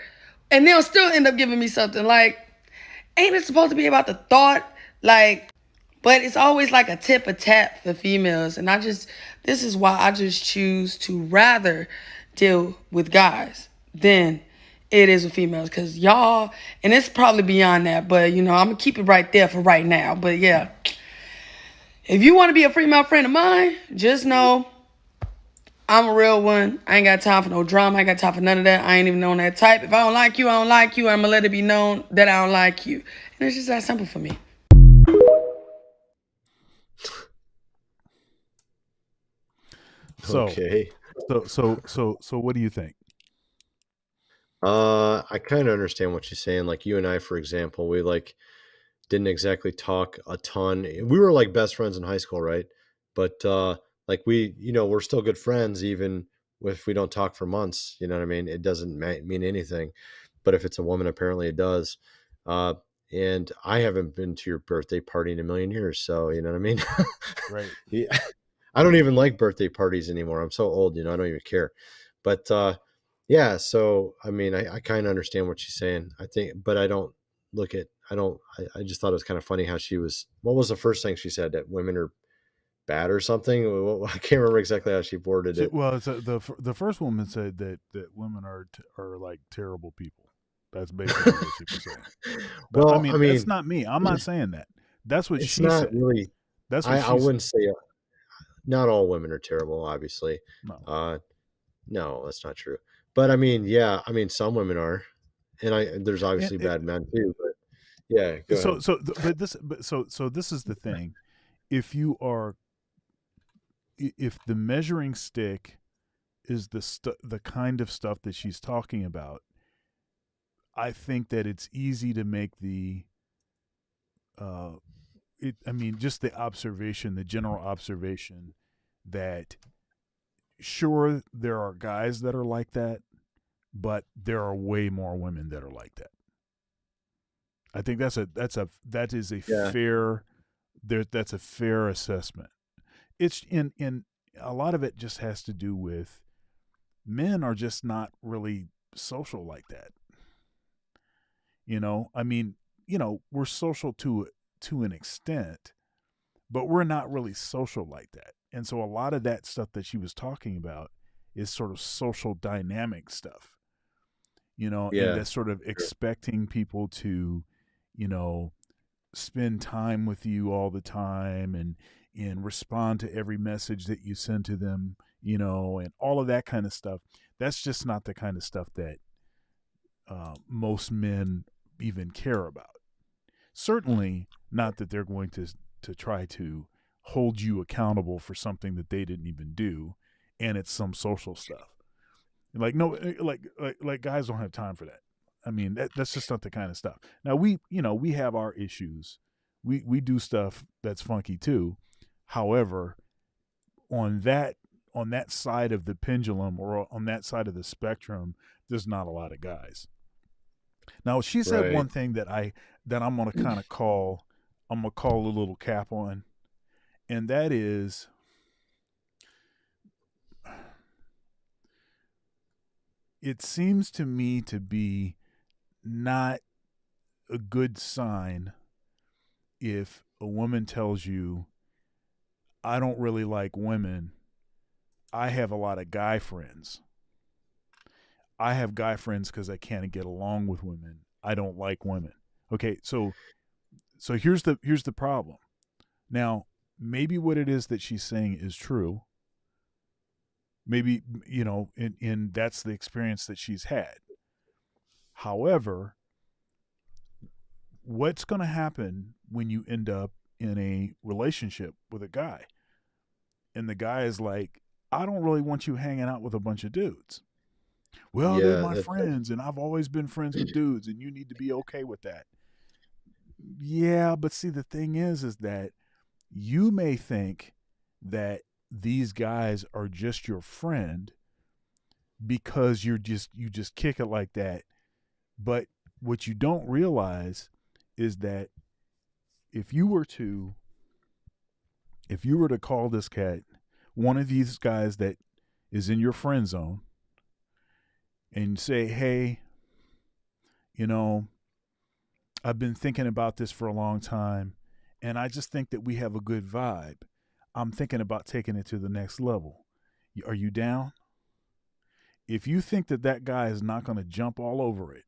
And they'll still end up giving me something. Like, ain't it supposed to be about the thought? Like, but it's always like a tip for tat for females. And this is why I just choose to rather deal with guys than it is with females. Because y'all, and it's probably beyond that, but I'm going to keep it right there for right now. But yeah, if you want to be a female friend of mine, just know I'm a real one. I ain't got time for no drama. I ain't got time for none of that. I ain't even on that type. If I don't like you, I don't like you. I'm going to let it be known that I don't like you. And it's just that simple for me. Okay. So what do you think? I kind of understand what you're saying. Like you and I, for example, we didn't exactly talk a ton. We were like best friends in high school, right? But like we're still good friends even if we don't talk for months. You know what I mean? It doesn't mean anything. But if it's a woman, apparently it does. And I haven't been to your birthday party in a million years, so you know what I mean? Right. Yeah. I don't even like birthday parties anymore. I'm so old, I don't even care. But yeah, so I mean, I kind of understand what she's saying. I think, but I don't I just thought it was kind of funny how what was the first thing she said? That women are bad or something? I can't remember exactly how she worded it. Well, the first woman said that women are like terrible people. That's basically what she was saying. But, Well, I mean, that's not me. I'm not saying that. That's what she said. Really. That's what I wouldn't say. Not all women are terrible, obviously. No. No, that's not true. But I mean, yeah, some women are, and there's obviously bad men too. But yeah, go ahead. So this is the thing. If the measuring stick is the kind of stuff that she's talking about, I think that it's easy to make just the observation, the general observation that sure, there are guys that are like that, but there are way more women that are like that. I think that's a fair assessment. It's in a lot of it just has to do with men are just not really social like that. I mean, we're social to an extent, but we're not really social like that. And so a lot of that stuff that she was talking about is sort of social dynamic stuff, and that's sort of expecting people to, spend time with you all the time and respond to every message that you send to them, and all of that kind of stuff. That's just not the kind of stuff that most men even care about. Certainly not that they're going to try to hold you accountable for something that they didn't even do, and it's some social stuff. Like guys don't have time for that. I mean, that's just not the kind of stuff. Now we have our issues. We do stuff that's funky too. However, on that side of the pendulum or on that side of the spectrum, there's not a lot of guys. Now she said one thing that I'm going to kind of call a little cap on, and that is it seems to me to be not a good sign if a woman tells you, I don't really like women. I have a lot of guy friends. I have guy friends because I can't get along with women. I don't like women. Okay, so here's the problem. Now, maybe what it is that she's saying is true. Maybe, and that's the experience that she's had. However, what's going to happen when you end up in a relationship with a guy and the guy is like, I don't really want you hanging out with a bunch of dudes. Well, they're my friends and I've always been friends with dudes and you need to be okay with that. Yeah, but see, the thing is that you may think that these guys are just your friend because you just kick it like that. But what you don't realize is that if you were to call this cat one of these guys that is in your friend zone and say, hey, I've been thinking about this for a long time and I just think that we have a good vibe. I'm thinking about taking it to the next level. Are you down? If you think that guy is not going to jump all over it,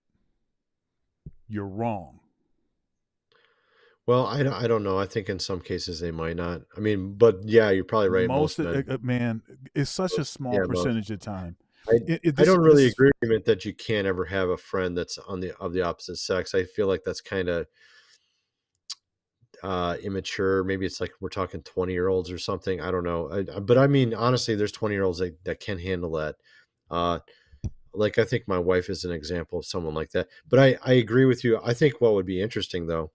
you're wrong. Well, I don't know. I think in some cases they might not. I mean, but yeah, you're probably right. Most man, it's such a small percentage of time. I don't really agree that you can't ever have a friend that's of the opposite sex. I feel like that's kind of immature. Maybe it's like we're talking 20-year-olds or something. I don't know. But I mean, honestly, there's 20-year-olds that can handle that. Like I think my wife is an example of someone like that. But I agree with you. I think what would be interesting though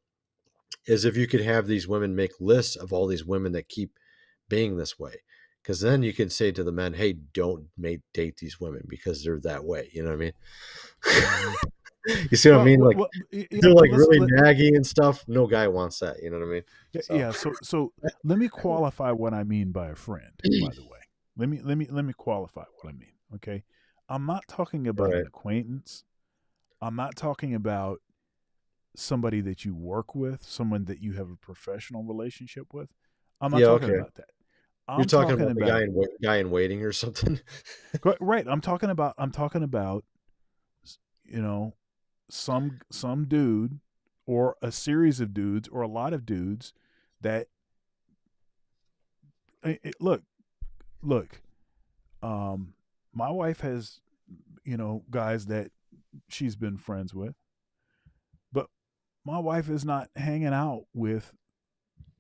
is if you could have these women make lists of all these women that keep being this way. Because then you can say to the men, hey, don't date these women because they're that way. You know what I mean? You see what I mean? Like they're like really naggy and stuff. No guy wants that. You know what I mean? Yeah. So let me qualify what I mean by a friend. By the way, let me qualify what I mean. Okay, I'm not talking about an acquaintance. I'm not talking about somebody that you work with, someone that you have a professional relationship with. I'm not talking about that. You're talking about the guy in waiting or something. Right. I'm talking about some dude or a series of dudes or a lot of dudes that look, my wife has, guys that she's been friends with, but my wife is not hanging out with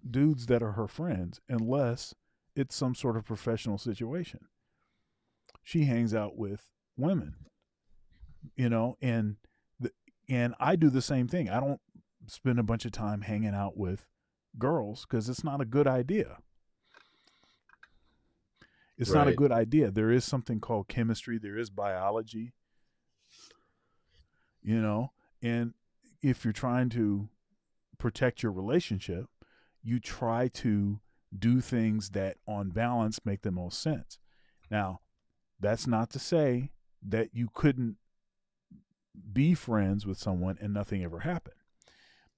dudes that are her friends unless it's some sort of professional situation. She hangs out with women, and I do the same thing. I don't spend a bunch of time hanging out with girls because it's not a good idea. It's not a good idea. There is something called chemistry. There is biology, and if you're trying to protect your relationship, you try to do things that on balance make the most sense. Now, that's not to say that you couldn't be friends with someone and nothing ever happened.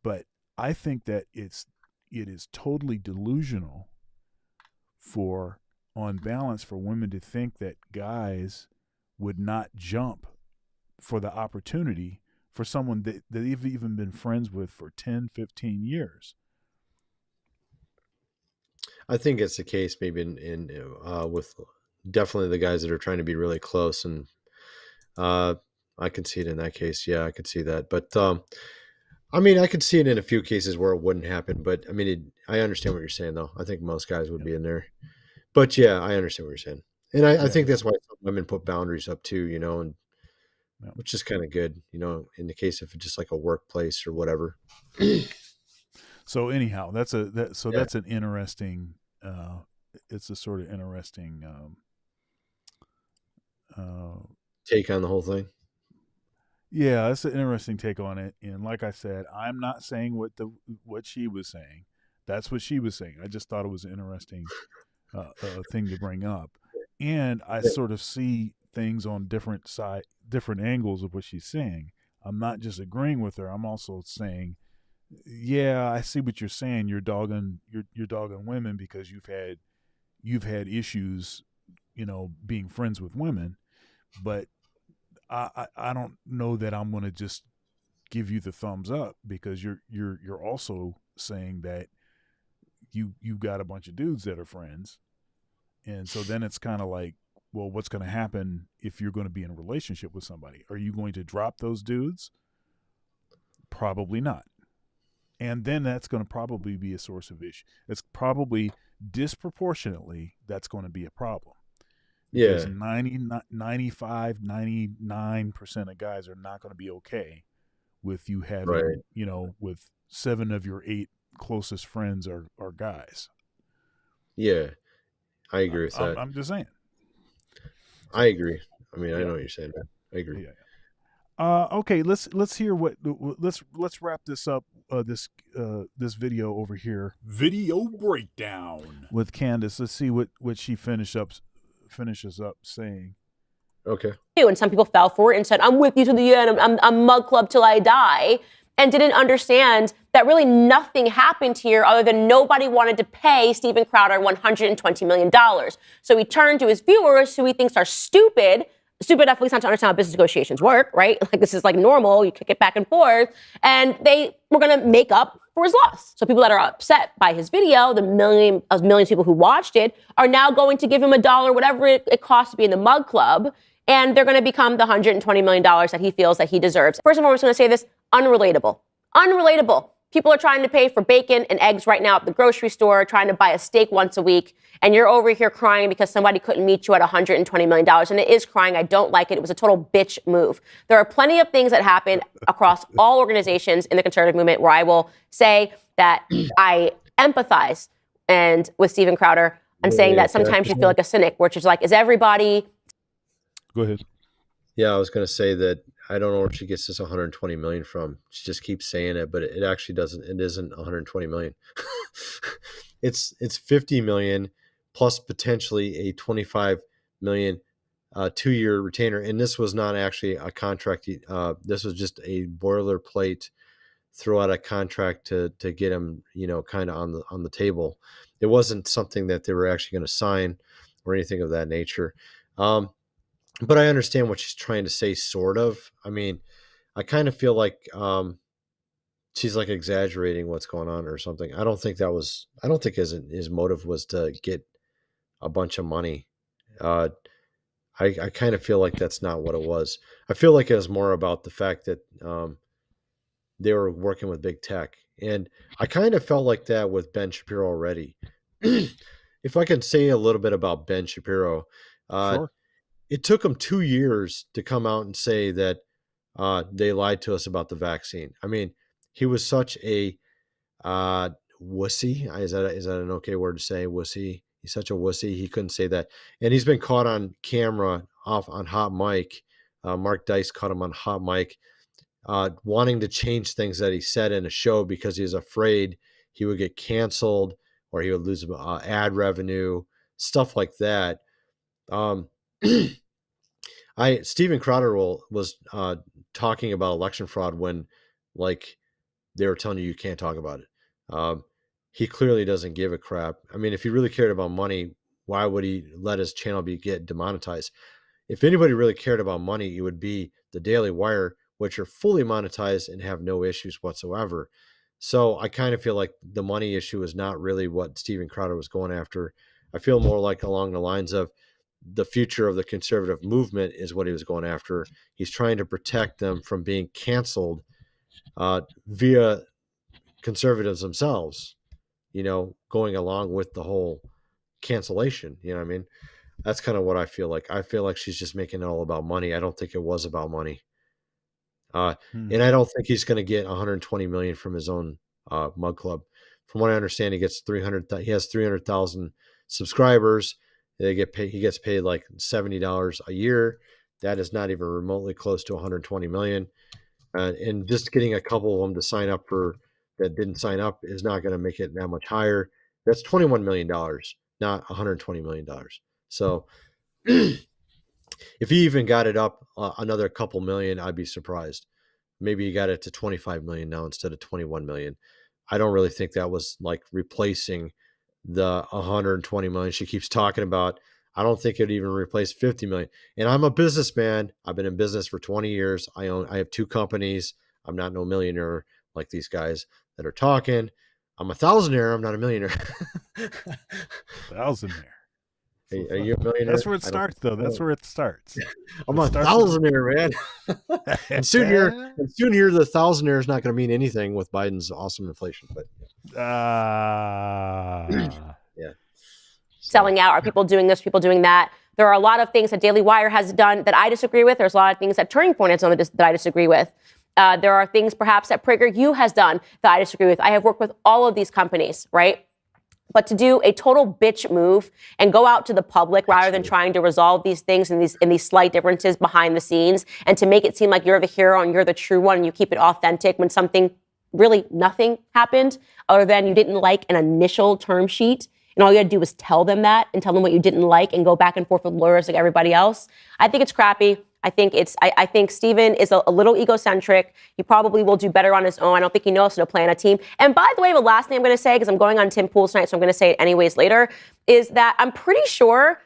But I think that it is totally delusional on balance for women to think that guys would not jump for the opportunity for someone that they've even been friends with for 10, 15 years. I think it's the case maybe in with definitely the guys that are trying to be really close, and I can see it in that case. Yeah, I could see that. But I mean, I could see it in a few cases where it wouldn't happen. But I mean, I understand what you're saying, though. I think most guys would be in there. But yeah, I understand what you're saying, and I think that's why some women put boundaries up too. And which is kind of good. In the case of just like a workplace or whatever. So anyhow, that's an interesting. It's a sort of interesting take on the whole thing. Yeah, that's an interesting take on it. And like I said, I'm not saying what she was saying. That's what she was saying. I just thought it was an interesting thing to bring up. And I sort of see things on different angles of what she's saying. I'm not just agreeing with her. I'm also saying, yeah, I see what you're saying. You're dogging women because you've had issues, being friends with women, but I don't know that I'm going to just give you the thumbs up because you're also saying that you've got a bunch of dudes that are friends, and so then it's kind of like, well, what's going to happen if you're going to be in a relationship with somebody? Are you going to drop those dudes? Probably not. And then that's going to probably be a source of issue. It's probably disproportionately that's going to be a problem. Because 95, 99% of guys are not going to be okay with you having, with 7 of your 8 closest friends are guys. Yeah, I agree with that. I'm just saying. I agree. I mean, I know what you're saying. I agree. Yeah. Okay, let's hear let's wrap this up. This video over here. Video breakdown with Candace. Let's see what she finishes up saying. Okay. And some people fell for it and said, I'm with you to the end. I'm Mug Club till I die. And didn't understand that really nothing happened here other than nobody wanted to pay Steven Crowder $120 million. So he turned to his viewers, who he thinks are stupid enough at least not to understand how business negotiations work, right? Like, this is like normal. You kick it back and forth. And they were going to make up for his loss. So people that are upset by his video, the millions of people who watched it, are now going to give him $1, whatever it costs to be in the Mug Club. And they're going to become the $120 million that he feels that he deserves. First and foremost, I'm going to say this, unrelatable. Unrelatable. People are trying to pay for bacon and eggs right now at the grocery store, trying to buy a steak once a week, and you're over here crying because somebody couldn't meet you at $120 million. And it is crying. I don't like it. It was a total bitch move. There are plenty of things that happen across all organizations in the conservative movement where I will say that I empathize with Steven Crowder and saying that sometimes you feel like a cynic, which is like, is everybody... Go ahead. Yeah, I was going to say that I don't know where she gets this 120 million from. She just keeps saying it, but it actually doesn't. It isn't 120 million. It's 50 million plus potentially a 25 million 2-year retainer. And this was not actually a contract. This was just a boilerplate, throw out a contract to get him, kind of on the table. It wasn't something that they were actually going to sign or anything of that nature. But I understand what she's trying to say, sort of. I mean, I kind of feel like she's like exaggerating what's going on or something. I don't think his motive was to get a bunch of money. I kind of feel like that's not what it was. I feel like it was more about the fact that they were working with big tech. And I kind of felt like that with Ben Shapiro already. If I can say a little bit about Ben Shapiro. Sure. It took him 2 years to come out and say that they lied to us about the vaccine. I mean, he was such a wussy. Is that an okay word to say, wussy? He's such a wussy. He couldn't say that. And he's been caught on camera on hot mic. Mark Dice caught him on hot mic wanting to change things that he said in a show because he was afraid he would get canceled or he would lose ad revenue, stuff like that. Steven Crowder was talking about election fraud when, like, they were telling you can't talk about it. He clearly doesn't give a crap. I mean, if he really cared about money, why would he let his channel get demonetized? If anybody really cared about money, it would be the Daily Wire, which are fully monetized and have no issues whatsoever. So I kind of feel like the money issue is not really what Steven Crowder was going after. I feel more like along the lines of the future of the conservative movement is what he was going after. He's trying to protect them from being canceled via conservatives themselves, going along with the whole cancellation. You know what I mean? That's kind of what I feel like. I feel like she's just making it all about money. I don't think it was about money. And I don't think he's going to get 120 million from his own Mug Club. From what I understand, he has 300,000 subscribers. He gets paid like $70 a year. That is not even remotely close to 120 million. And just getting a couple of them to sign up that didn't sign up is not going to make it that much higher. That's $21 million, not $120 million. So if he even got it up another couple million, I'd be surprised. Maybe he got it to 25 million now instead of 21 million. I don't really think that was like replacing the 120 million she keeps talking about. I don't think it would even replace 50 million. And I'm a businessman. I've been in business for 20 years. I have 2 companies. I'm not no millionaire like these guys that are talking. I'm a thousandaire. I'm not a millionaire. Thousandaire. Are you a millionaire? That's where it starts, though. That's where it starts. I'm a thousandaire, man. and soon here, the thousandaire is not going to mean anything with Biden's awesome inflation. But yeah. Selling out. Are people doing this? People doing that? There are a lot of things that Daily Wire has done that I disagree with. There's a lot of things that Turning Point has done that I disagree with. There are things perhaps that PragerU has done that I disagree with. I have worked with all of these companies, right? But to do a total bitch move and go out to the public rather than trying to resolve these things and these slight differences behind the scenes, and to make it seem like you're the hero and you're the true one and you keep it authentic when something really nothing happened other than you didn't like an initial term sheet. And all you had to do was tell them that and tell them what you didn't like and go back and forth with lawyers like everybody else. I think it's crappy. I think Steven is a little egocentric. He probably will do better on his own. I don't think he knows how to plan a team. And by the way, the last thing I'm going to say, because I'm going on Tim Pool tonight, so I'm going to say it anyways later, is that I'm pretty sure,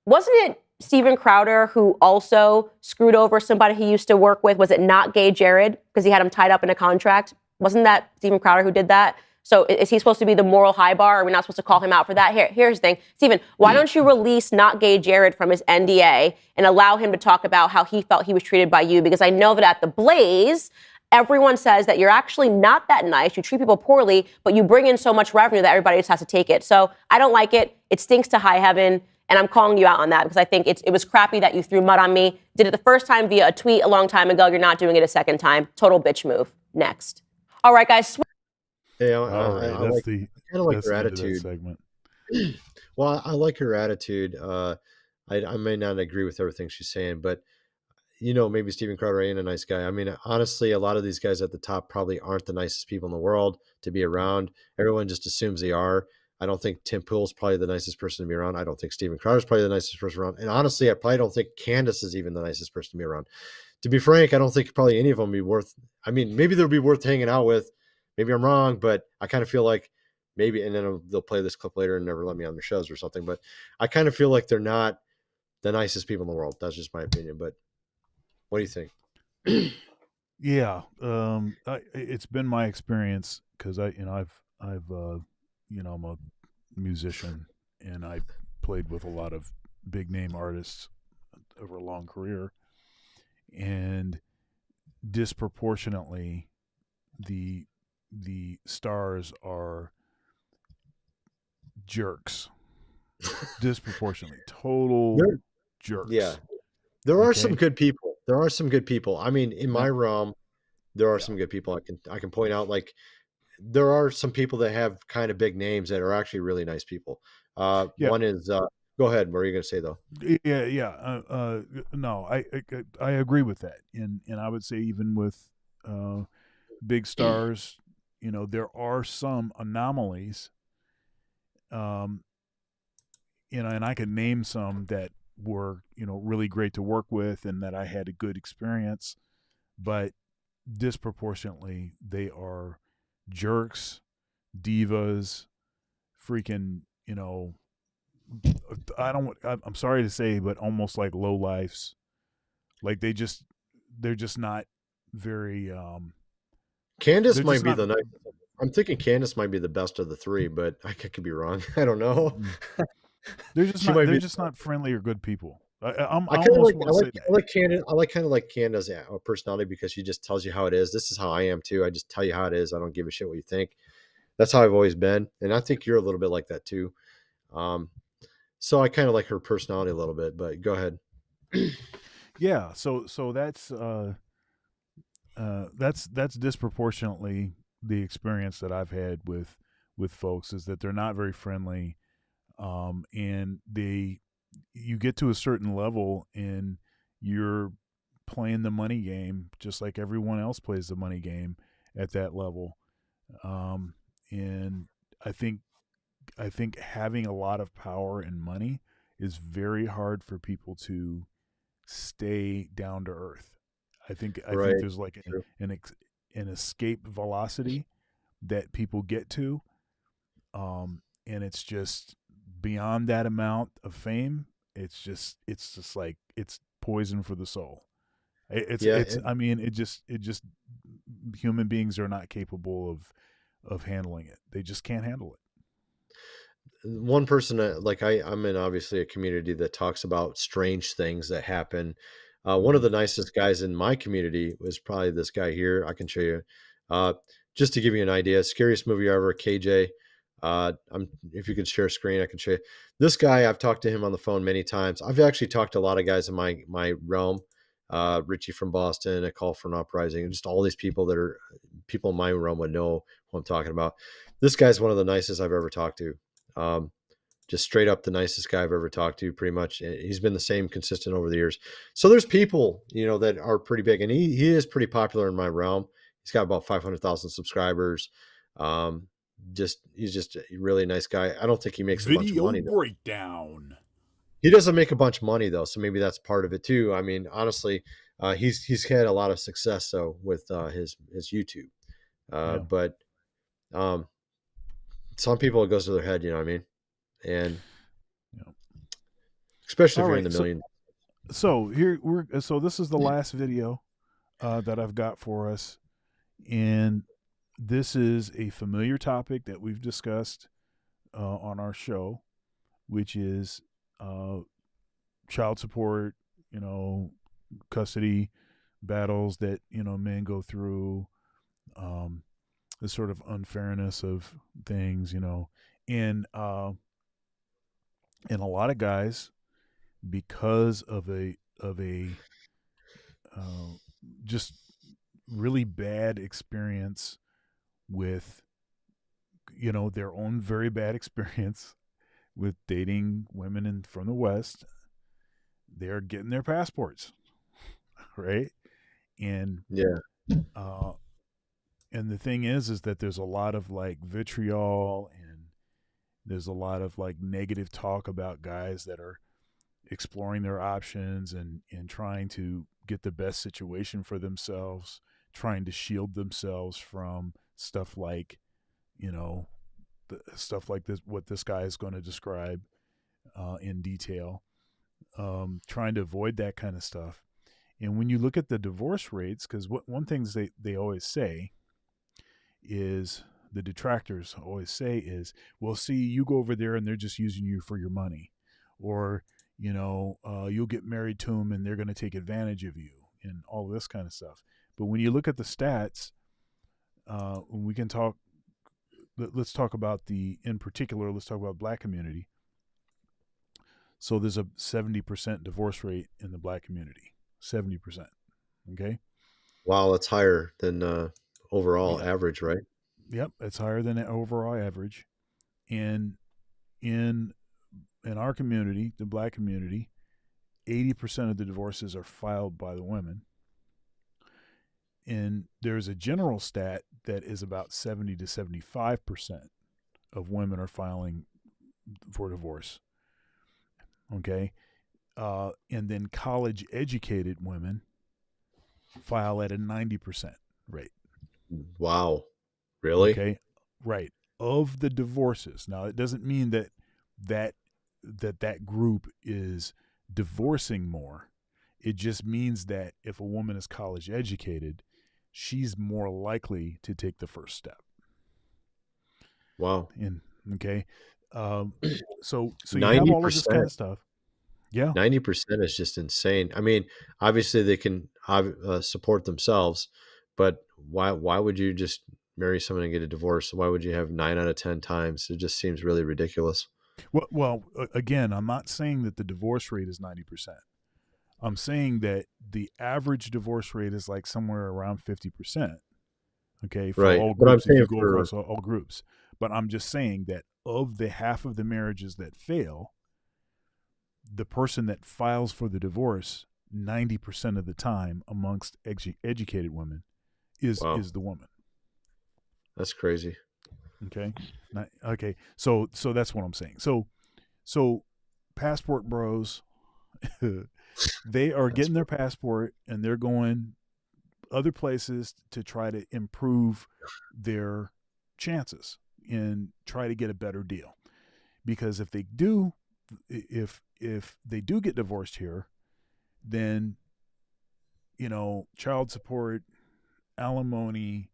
wasn't it Steven Crowder who also screwed over somebody he used to work with? Was it not Gay Jared? Because he had him tied up in a contract. Wasn't that Steven Crowder who did that? So is he supposed to be the moral high bar? Are we not supposed to call him out for that? Here's the thing. Steven, why don't you release Not Gay Jared from his NDA and allow him to talk about how he felt he was treated by you? Because I know that at the Blaze, everyone says that you're actually not that nice. You treat people poorly, but you bring in so much revenue that everybody just has to take it. So I don't like it. It stinks to high heaven. And I'm calling you out on that because I think it was crappy that you threw mud on me. Did it the first time via a tweet a long time ago. You're not doing it a second time. Total bitch move. Next. All right, guys. Yeah, I kind of like your attitude. Segment. Well, I like her attitude. I may not agree with everything she's saying, but maybe Steven Crowder ain't a nice guy. I mean, honestly, a lot of these guys at the top probably aren't the nicest people in the world to be around. Everyone just assumes they are. I don't think Tim Pool's probably the nicest person to be around. I don't think Steven Crowder's probably the nicest person around. And honestly, I probably don't think Candace is even the nicest person to be around. To be frank, I don't think probably any of them be worth. I mean, maybe they'll be worth hanging out with. Maybe I'm wrong, but I kind of feel like maybe, and then they'll play this clip later and never let me on their shows or something. But I kind of feel like they're not the nicest people in the world. That's just my opinion. But what do you think? Yeah, it's been my experience because I'm a musician and I played with a lot of big name artists over a long career, and disproportionately, the stars are jerks. Disproportionately, total jerks. Yeah, there are some good people. I mean, in my realm, there are some good people. I can point out, like, there are some people that have kind of big names that are actually really nice people. One is go ahead. What are you going to say though? No, I agree with that, and I would say even with big stars, there are some anomalies. And I can name some that were, really great to work with and that I had a good experience, but disproportionately they are jerks, divas, freaking, I'm sorry to say, but almost like lowlifes. Like they're just not very, Candace might be the nice. I'm thinking Candace might be the best of the three, but I could be wrong. I don't know. They're just not friendly or good people. I like Candace. I like kind of like Candace's personality because she just tells you how it is. This is how I am too. I just tell you how it is. I don't give a shit what you think. That's how I've always been, and I think you're a little bit like that too. So I kind of like her personality a little bit. But go ahead. Yeah. So that's disproportionately the experience that I've had with folks is that they're not very friendly, and you get to a certain level and you're playing the money game just like everyone else plays the money game at that level, and I think having a lot of power and money is very hard for people to stay down to earth. I think there's like an escape velocity that people get to, and it's just beyond that amount of fame. It's just like it's poison for the soul. I mean, it just human beings are not capable of handling it. They just can't handle it. One person like I'm in obviously a community that talks about strange things that happen. One of the nicest guys in my community was probably this guy here. I can show you. Just to give you an idea, scariest movie ever, KJ. If you could share a screen, I can show you. This guy, I've talked to him on the phone many times. I've actually talked to a lot of guys in my realm. Richie from Boston, A Call for an Uprising, just all these people that are people in my realm would know who I'm talking about. This guy's one of the nicest I've ever talked to. Just straight up the nicest guy I've ever talked to, pretty much. He's been the same consistent over the years. So there's people, that are pretty big, and he is pretty popular in my realm. He's got about 500,000 subscribers. He's just a really nice guy. I don't think he makes a bunch of money. Video breakdown. He doesn't make a bunch of money though, so maybe that's part of it too. I mean, honestly, he's had a lot of success though with his YouTube. But some people, it goes to their head, you know what I mean? And especially if you're in the million. So this is the last video that I've got for us, and this is a familiar topic that we've discussed on our show, which is child support, custody battles that men go through, the sort of unfairness of things, and a lot of guys, because of a just really bad experience with their own very bad experience with dating women from the West, they're getting their passports, right? And and the thing is that there's a lot of like vitriol, and there's a lot of like negative talk about guys that are exploring their options and trying to get the best situation for themselves, trying to shield themselves from stuff like, stuff like this, what this guy is going to describe in detail, trying to avoid that kind of stuff. And when you look at the divorce rates, because one thing they always say is, the detractors always say is, well, see, you go over there and they're just using you for your money, or you'll get married to them and they're going to take advantage of you, and all this kind of stuff. But when you look at the stats, we can talk. Let's talk about let's talk about Black community. So there's a 70% divorce rate in the Black community. 70%. Okay. Wow, that's higher than overall average, right? Yep, it's higher than the overall average. And in our community, the Black community, 80% of the divorces are filed by the women. And there's a general stat that is about 70 to 75% of women are filing for divorce. Okay. And then college educated women file at a 90% rate. Wow. Really? Okay. Right. Of the divorces. Now, it doesn't mean that group is divorcing more. It just means that if a woman is college educated, she's more likely to take the first step. Wow. And okay. So you have all of this kind of stuff. Yeah. 90% is just insane. I mean, obviously they can support themselves, but why would you just marry someone and get a divorce? Why would you have 9 out of 10 times? It just seems really ridiculous. Well, again, I'm not saying that the divorce rate is 90%. I'm saying that the average divorce rate is like somewhere around 50%. Okay, for all groups, if you go across all groups. But I'm just saying that of the half of the marriages that fail, the person that files for the divorce 90% of the time amongst educated women is the woman. That's crazy. Okay. Okay. So that's what I'm saying. So passport bros, they are getting their passport and they're going other places to try to improve their chances and try to get a better deal. Because if they do get divorced here, then, child support, alimony,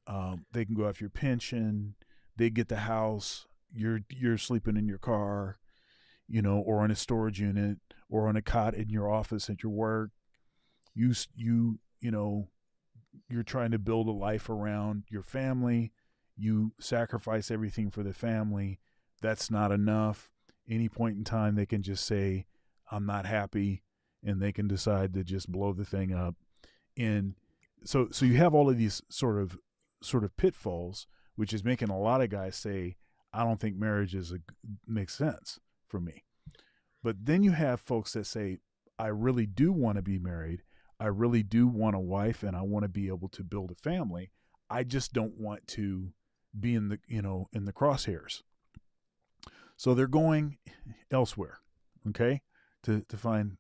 They can go after your pension. They get the house. You're sleeping in your car, or in a storage unit, or on a cot in your office at your work. You're trying to build a life around your family. You sacrifice everything for the family. That's not enough. Any point in time, they can just say, I'm not happy, and they can decide to just blow the thing up. And so you have all of these sort of pitfalls, which is making a lot of guys say, I don't think marriage makes sense for me. But then you have folks that say, I really do want to be married. I really do want a wife, and I want to be able to build a family. I just don't want to be in the crosshairs. So they're going elsewhere, okay, to find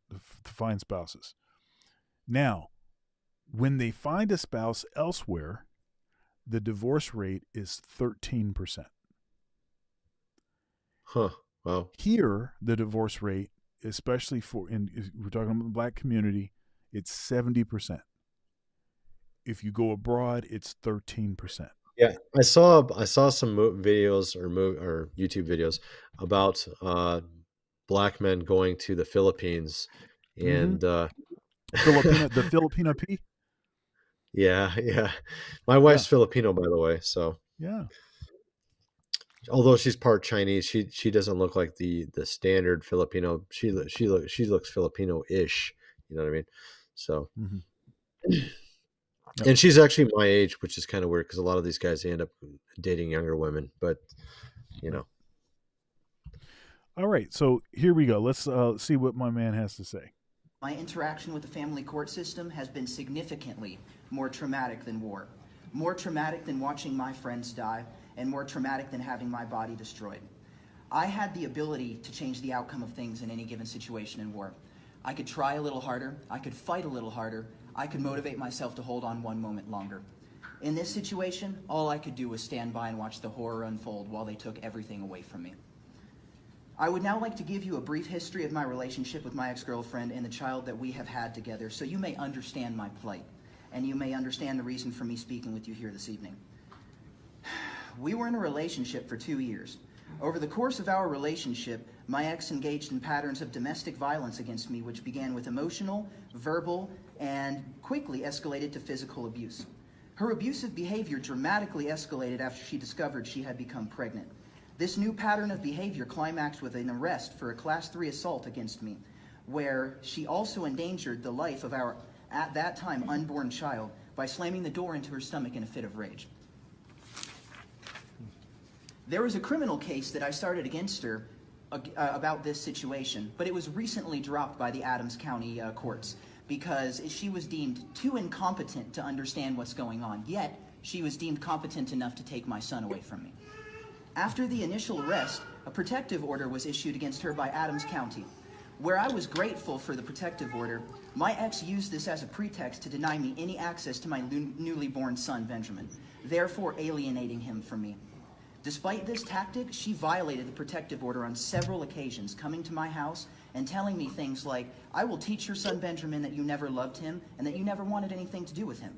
spouses. Now, when they find a spouse elsewhere, the divorce rate is 13%. Huh. Wow. Here, the divorce rate, especially we're talking about the Black community, it's 70%. If you go abroad, it's 13%. Yeah, I saw some videos or YouTube videos about Black men going to the Philippines, and the Filipino P. Yeah. My wife's Filipino, by the way. So yeah, although she's part Chinese, she doesn't look like the standard Filipino. She looks Filipino-ish. You know what I mean? So. Yep. And she's actually my age, which is kind of weird because a lot of these guys, they end up dating younger women, but All right, so here we go. Let's see what my man has to say. My interaction with the family court system has been significantly more traumatic than war, more traumatic than watching my friends die, and more traumatic than having my body destroyed. I had the ability to change the outcome of things in any given situation in war. I could try a little harder, I could fight a little harder, I could motivate myself to hold on one moment longer. In this situation, all I could do was stand by and watch the horror unfold while they took everything away from me. I would now like to give you a brief history of my relationship with my ex-girlfriend and the child that we have had together, so you may understand my plight, and you may understand the reason for me speaking with you here this evening. We were in a relationship for 2 years. Over the course of our relationship, my ex engaged in patterns of domestic violence against me, which began with emotional, verbal, and quickly escalated to physical abuse. Her abusive behavior dramatically escalated after she discovered she had become pregnant. This new pattern of behavior climaxed with an arrest for a Class 3 assault against me, where she also endangered the life of our, at that time, unborn child by slamming the door into her stomach in a fit of rage. There was a criminal case that I started against her about this situation, but it was recently dropped by the Adams County courts because she was deemed too incompetent to understand what's going on, yet she was deemed competent enough to take my son away from me. After the initial arrest, a protective order was issued against her by Adams County. Where I was grateful for the protective order, my ex used this as a pretext to deny me any access to my newly born son, Benjamin, therefore alienating him from me. Despite this tactic, she violated the protective order on several occasions, coming to my house and telling me things like, I will teach your son Benjamin that you never loved him and that you never wanted anything to do with him.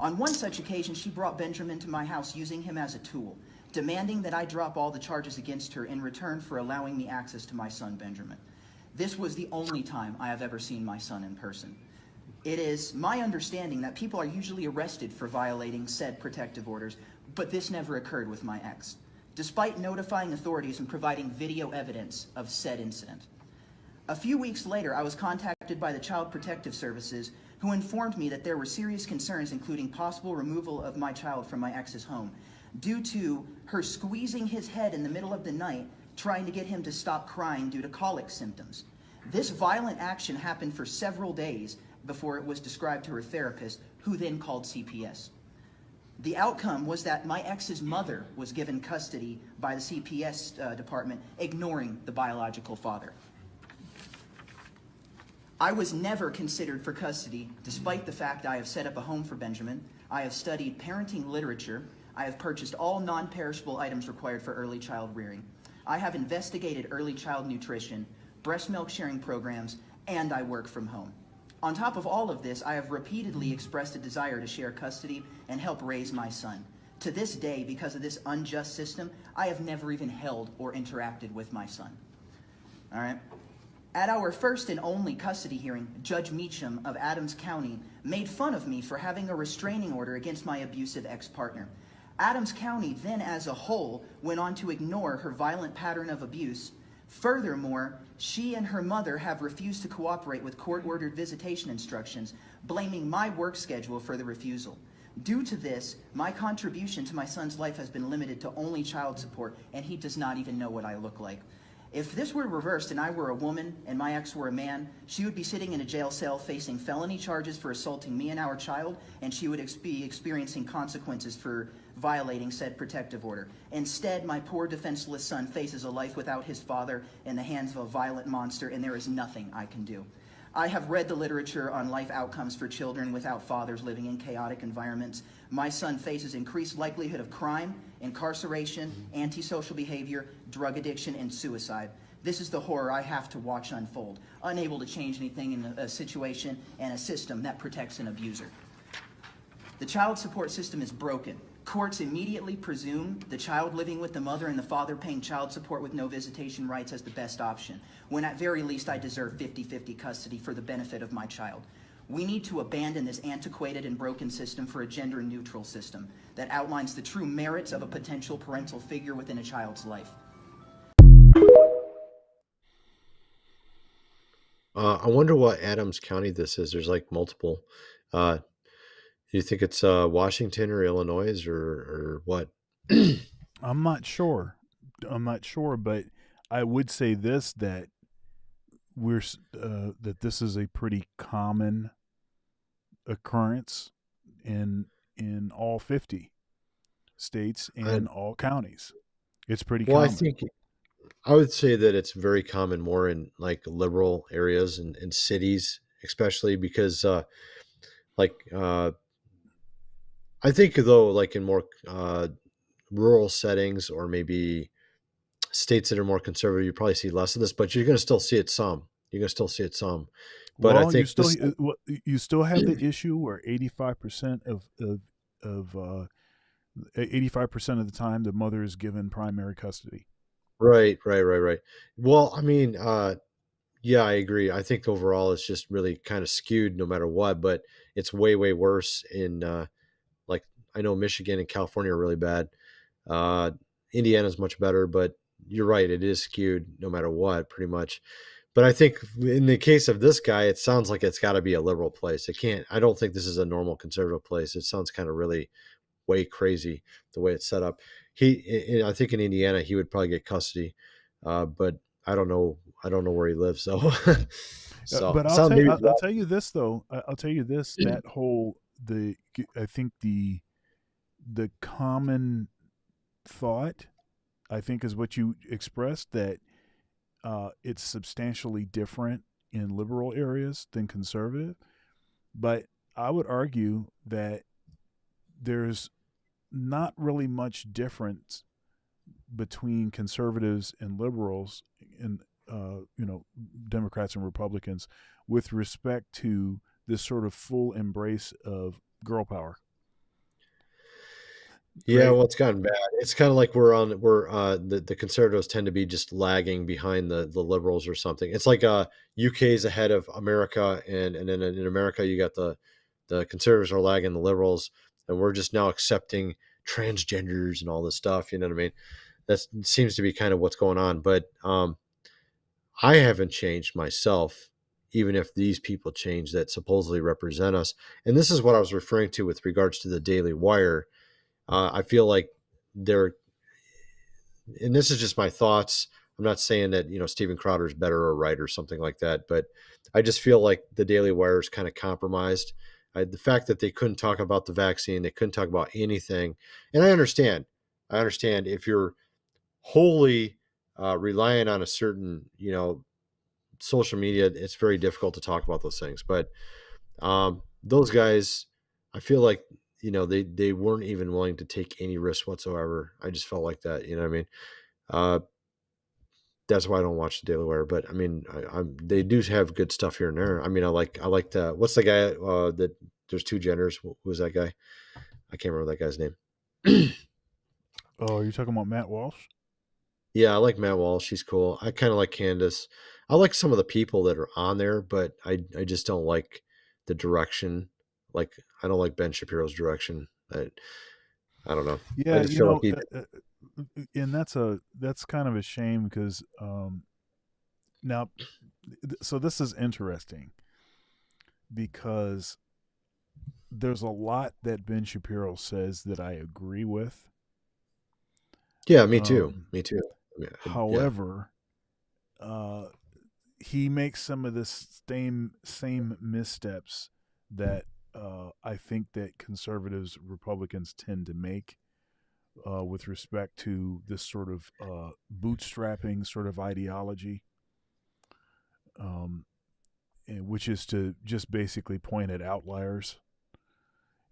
On one such occasion, she brought Benjamin to my house using him as a tool, demanding that I drop all the charges against her in return for allowing me access to my son Benjamin. This was the only time I have ever seen my son in person. It is my understanding that people are usually arrested for violating said protective orders, but this never occurred with my ex, despite notifying authorities and providing video evidence of said incident. A few weeks later, I was contacted by the Child Protective Services, who informed me that there were serious concerns, including possible removal of my child from my ex's home, due to her squeezing his head in the middle of the night, trying to get him to stop crying due to colic symptoms. This violent action happened for several days before it was described to her therapist, who then called CPS. The outcome was that my ex's mother was given custody by the CPS department, ignoring the biological father. I was never considered for custody, despite the fact I have set up a home for Benjamin. I have studied parenting literature. I have purchased all non-perishable items required for early child rearing. I have investigated early child nutrition, breast milk sharing programs, and I work from home. On top of all of this, I have repeatedly expressed a desire to share custody and help raise my son. To this day, because of this unjust system, I have never even held or interacted with my son. All right? At our first and only custody hearing, Judge Meacham of Adams County made fun of me for having a restraining order against my abusive ex-partner. Adams County then as a whole went on to ignore her violent pattern of abuse. Furthermore, she and her mother have refused to cooperate with court-ordered visitation instructions, blaming my work schedule for the refusal. Due to this, my contribution to my son's life has been limited to only child support, and he does not even know what I look like. If this were reversed and I were a woman and my ex were a man, she would be sitting in a jail cell facing felony charges for assaulting me and our child, and she would be experiencing consequences for violating said protective order. Instead, my poor defenseless son faces a life without his father in the hands of a violent monster, and there is nothing I can do. I have read the literature on life outcomes for children without fathers living in chaotic environments. My son faces increased likelihood of crime, incarceration, antisocial behavior, drug addiction, and suicide. This is the horror I have to watch unfold, unable to change anything in a situation and a system that protects an abuser. The child support system is broken. Courts immediately presume the child living with the mother and the father paying child support with no visitation rights as the best option, when at very least I deserve 50-50 custody for the benefit of my child. We need to abandon this antiquated and broken system for a gender-neutral system that outlines the true merits of a potential parental figure within a child's life. I wonder what Adams County this is. There's like multiple. Do you think it's Washington or Illinois or what? I'm not sure, but I would say this, that that this is a pretty common occurrence in all 50 states and all counties. It's pretty common. I would say that it's very common more in like liberal areas and cities, especially because I think though, like in more rural settings or maybe states that are more conservative, you probably see less of this, but you're going to still see it some. But well, I think you still have the issue where 85% of 85% of the time the mother is given primary custody. Right. Well, I mean, yeah, I agree. I think overall it's just really kind of skewed no matter what, but it's way, way worse in like I know Michigan and California are really bad. Indiana's much better, but you're right, it is skewed no matter what, pretty much. But I think in the case of this guy, it sounds like it's got to be a liberal place. I don't think this is a normal conservative place. It sounds kind of really way crazy the way it's set up. I think in Indiana, he would probably get custody, but I don't know where he lives. So, but I'll tell you this though. That whole, I think the common thought, I think, is what you expressed, that it's substantially different in liberal areas than conservative. But I would argue that there's not really much difference between conservatives and liberals and Democrats and Republicans with respect to this sort of full embrace of girl power. Yeah, right? well, it's gotten bad. It's kind of like the conservatives tend to be just lagging behind the liberals or something. It's like UK is ahead of America, and then in America you got the conservatives are lagging the liberals, and we're just now accepting transgenders and all this stuff. You know what I mean? That seems to be kind of what's going on. But I haven't changed myself, even if these people change that supposedly represent us. And this is what I was referring to with regards to the Daily Wire. I feel like and this is just my thoughts. I'm not saying that, Steven Crowder is better or right or something like that, but I just feel like the Daily Wire is kind of compromised. The fact that they couldn't talk about the vaccine, they couldn't talk about anything. And I understand if you're wholly relying on a certain, social media, it's very difficult to talk about those things. But those guys, I feel like, they weren't even willing to take any risk whatsoever. I just felt like that, you know what I mean? That's why I don't watch the Daily Wire. But I mean, they do have good stuff here and there. I mean, I like what's the guy that there's two genders? Who was that guy? I can't remember that guy's name. Oh, you're talking about Matt Walsh? Yeah, I like Matt Walsh. She's cool. I kind of like Candace. I like some of the people that are on there, but I just don't like the direction. Like, I don't like Ben Shapiro's direction. I don't know. I Yeah, just you feel like know, and that's kind of a shame because now, so this is interesting because there's a lot that Ben Shapiro says that I agree with. yeah, me too. Me too. I mean, yeah. However, he makes some of the same missteps that I think that conservatives, Republicans tend to make with respect to this sort of bootstrapping sort of ideology, which is to just basically point at outliers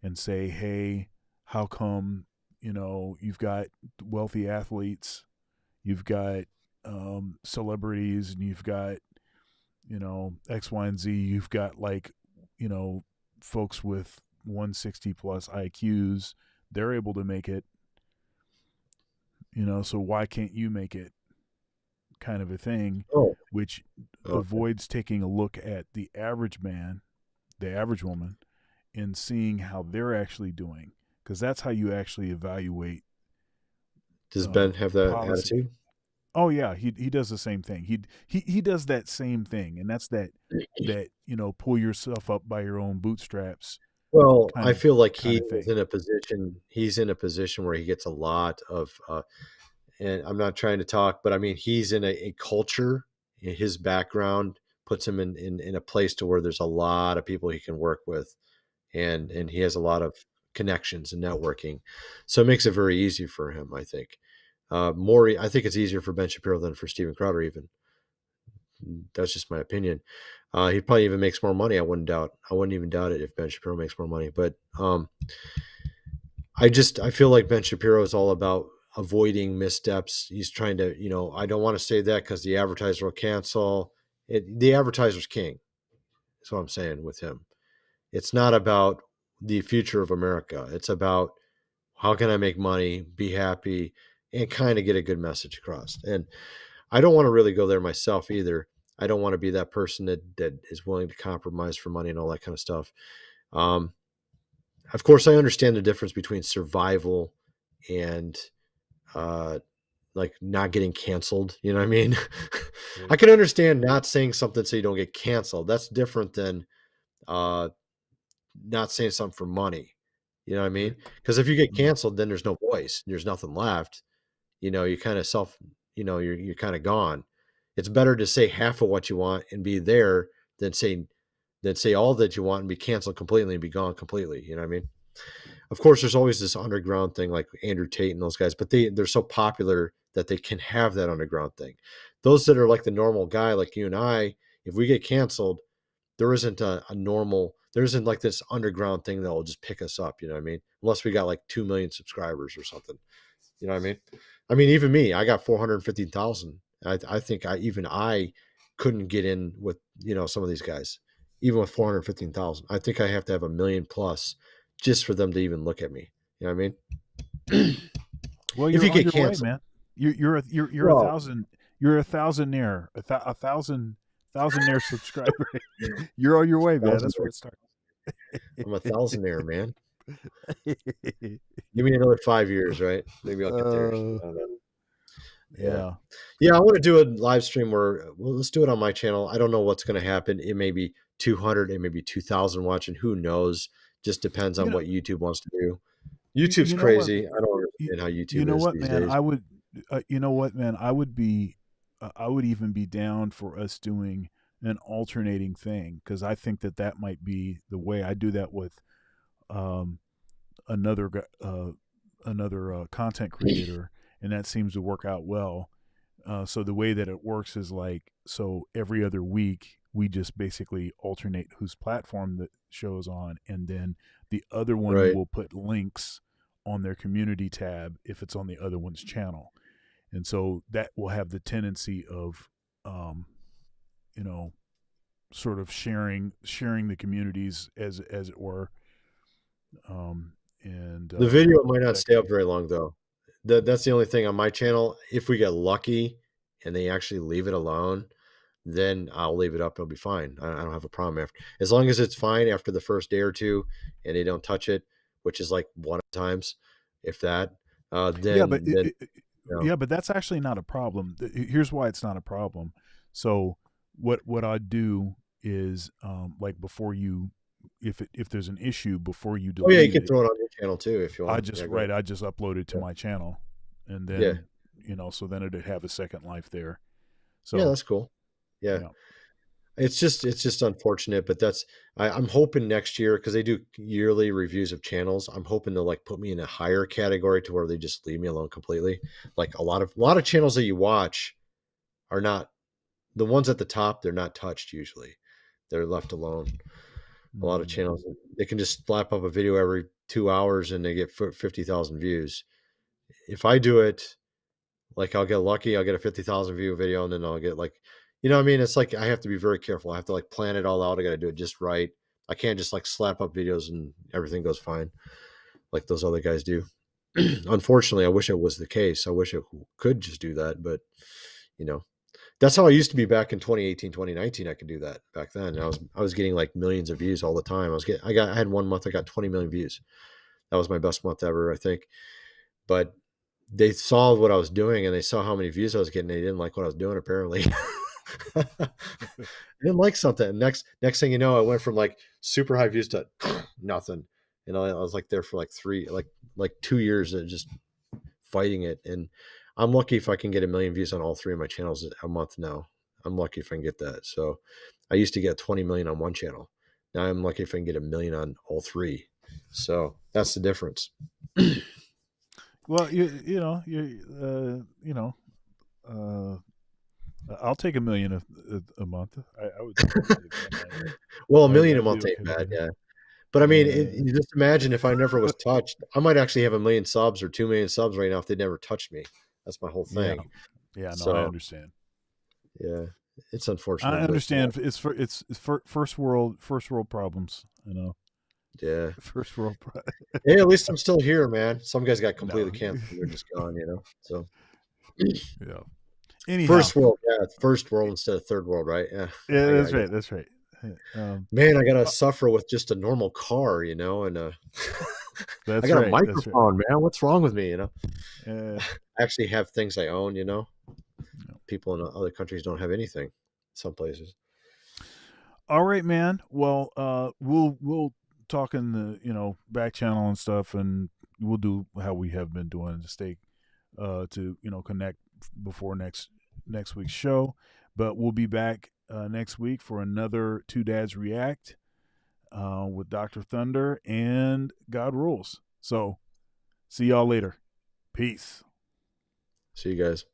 and say, hey, how come, you've got wealthy athletes, you've got celebrities, and you've got, X, Y, and Z, you've got folks with 160 plus IQs, they're able to make it, so why can't you make it, kind of a thing, which avoids taking a look at the average man, the average woman, and seeing how they're actually doing, because that's how you actually evaluate. Does Ben have that policy. attitude? Oh yeah, he does the same thing. He does that same thing, and that's that pull yourself up by your own bootstraps. Well, I feel like he's in a position where he gets a lot of and I'm not trying to talk, but I mean, he's in a culture, his background puts him in a place to where there's a lot of people he can work with, and he has a lot of connections and networking. So it makes it very easy for him, I think. I think it's easier for Ben Shapiro than for Steven Crowder, even. That's just my opinion. He probably even makes more money. I wouldn't even doubt it if Ben Shapiro makes more money. But I feel like Ben Shapiro is all about avoiding missteps. He's trying to, I don't want to say that because the advertiser will cancel it. The advertiser's king. That's what I'm saying with him. It's not about the future of America. It's about how can I make money, be happy, and kind of get a good message across. And I don't want to really go there myself either. I don't want to be that person that is willing to compromise for money and all that kind of stuff. Of course, I understand the difference between survival and like not getting canceled. You know what I mean? I can understand not saying something so you don't get canceled. That's different than not saying something for money. You know what I mean? Because if you get canceled, then there's no voice. There's nothing left. You kind of you're kind of gone. It's better to say half of what you want and be there than say all that you want and be canceled completely and be gone completely. You know what I mean? Of course, there's always this underground thing like Andrew Tate and those guys, but they're so popular that they can have that underground thing. Those that are like the normal guy, like you and I, if we get canceled, there isn't there isn't like this underground thing that will just pick us up. You know what I mean? Unless we got like 2 million subscribers or something. You know what I mean? I mean, even me, I got 450,000. I think I couldn't get in with, some of these guys, even with 415,000. I think I have to have 1 million plus just for them to even look at me. You know what I mean? Well, if you get canceled, man, you're a thousandaire, a thousandaire subscriber. You're on your way, man. That's where it starts. I'm a thousandaire, man. Give me another 5 years, right? Maybe I'll get there. Yeah. I want to do a live stream where let's do it on my channel. I don't know what's going to happen. It may be 200, it may be 2,000 watching. Who knows? Just depends on what YouTube wants to do. YouTube's crazy. I don't understand how YouTube is these days. I would, I would even be down for us doing an alternating thing, because I think that might be the way. I do that with another content creator, and that seems to work out well. So the way that it works is so every other week we just basically alternate whose platform the show's on, and then the other one will put links on their community tab if it's on the other one's channel. And so that will have the tendency of, sort of sharing the communities as it were. And The video might not stay up very long though. That's the only thing on my channel. If we get lucky and they actually leave it alone, then I'll leave it up. It'll be fine. I don't have a problem after, as long as it's fine after the first day or two and they don't touch it, which is like one of the times, if that. Yeah, but that's actually not a problem. Here's why it's not a problem. So what I do is like before you, if there's an issue before you delete you can throw it on your channel too if you want. I just upload it to my channel, and then so then it'd have a second life there. So yeah, that's cool. Yeah. It's just unfortunate, but I'm hoping next year, because they do yearly reviews of channels. I'm hoping to like put me in a higher category to where they just leave me alone completely. Like a lot of channels that you watch are not the ones at the top. They're not touched usually. They're left alone. A lot of channels, they can just slap up a video every 2 hours and they get 50,000 views. If I do it, like I'll get lucky, I'll get a 50,000 view video, and then I'll get like, you know what I mean? It's like I have to be very careful. I have to like plan it all out. I got to do it just right. I can't just like slap up videos and everything goes fine like those other guys do. Unfortunately, I wish it was the case. I wish it could just do that. But, that's how I used to be back in 2018, 2019. I could do that back then. I was getting like millions of views all the time. I had 1 month, I got 20 million views. That was my best month ever, I think. But they saw what I was doing and they saw how many views I was getting. They didn't like what I was doing, apparently. I didn't like something. Next thing you know, I went from like super high views to nothing. I was like there for like 2 years and just fighting it. And I'm lucky if I can get 1 million views on all 3 of my channels a month now. I'm lucky if I can get that. So I used to get 20 million on one channel. Now I'm lucky if I can get 1 million on all 3. So that's the difference. Well, I'll take 1 million a month. I would. Well, 1 million a month ain't bad, yeah. But I mean, you just imagine if I never was touched, I might actually have 1 million subs or 2 million subs right now if they never touched me. That's my whole thing. Yeah, no, I understand. Yeah, it's unfortunate. I understand. It's first world problems. Yeah, first world. Hey, at least I'm still here, man. Some guys got completely canceled. They're just gone, So yeah. Anyhow. First world, first world instead of third world, right? Yeah, that's right. That's right. Man, I gotta suffer with just a normal car, and I got a microphone, man. What's wrong with me? I actually have things I own. People in other countries don't have anything. Some places. All right, man. Well, we'll talk in the back channel and stuff, and we'll do how we have been doing to stay to connect before next week's show. But we'll be back next week for another Two Dads React with Dr. Thunder and God Rules. So see y'all later. Peace. See you guys.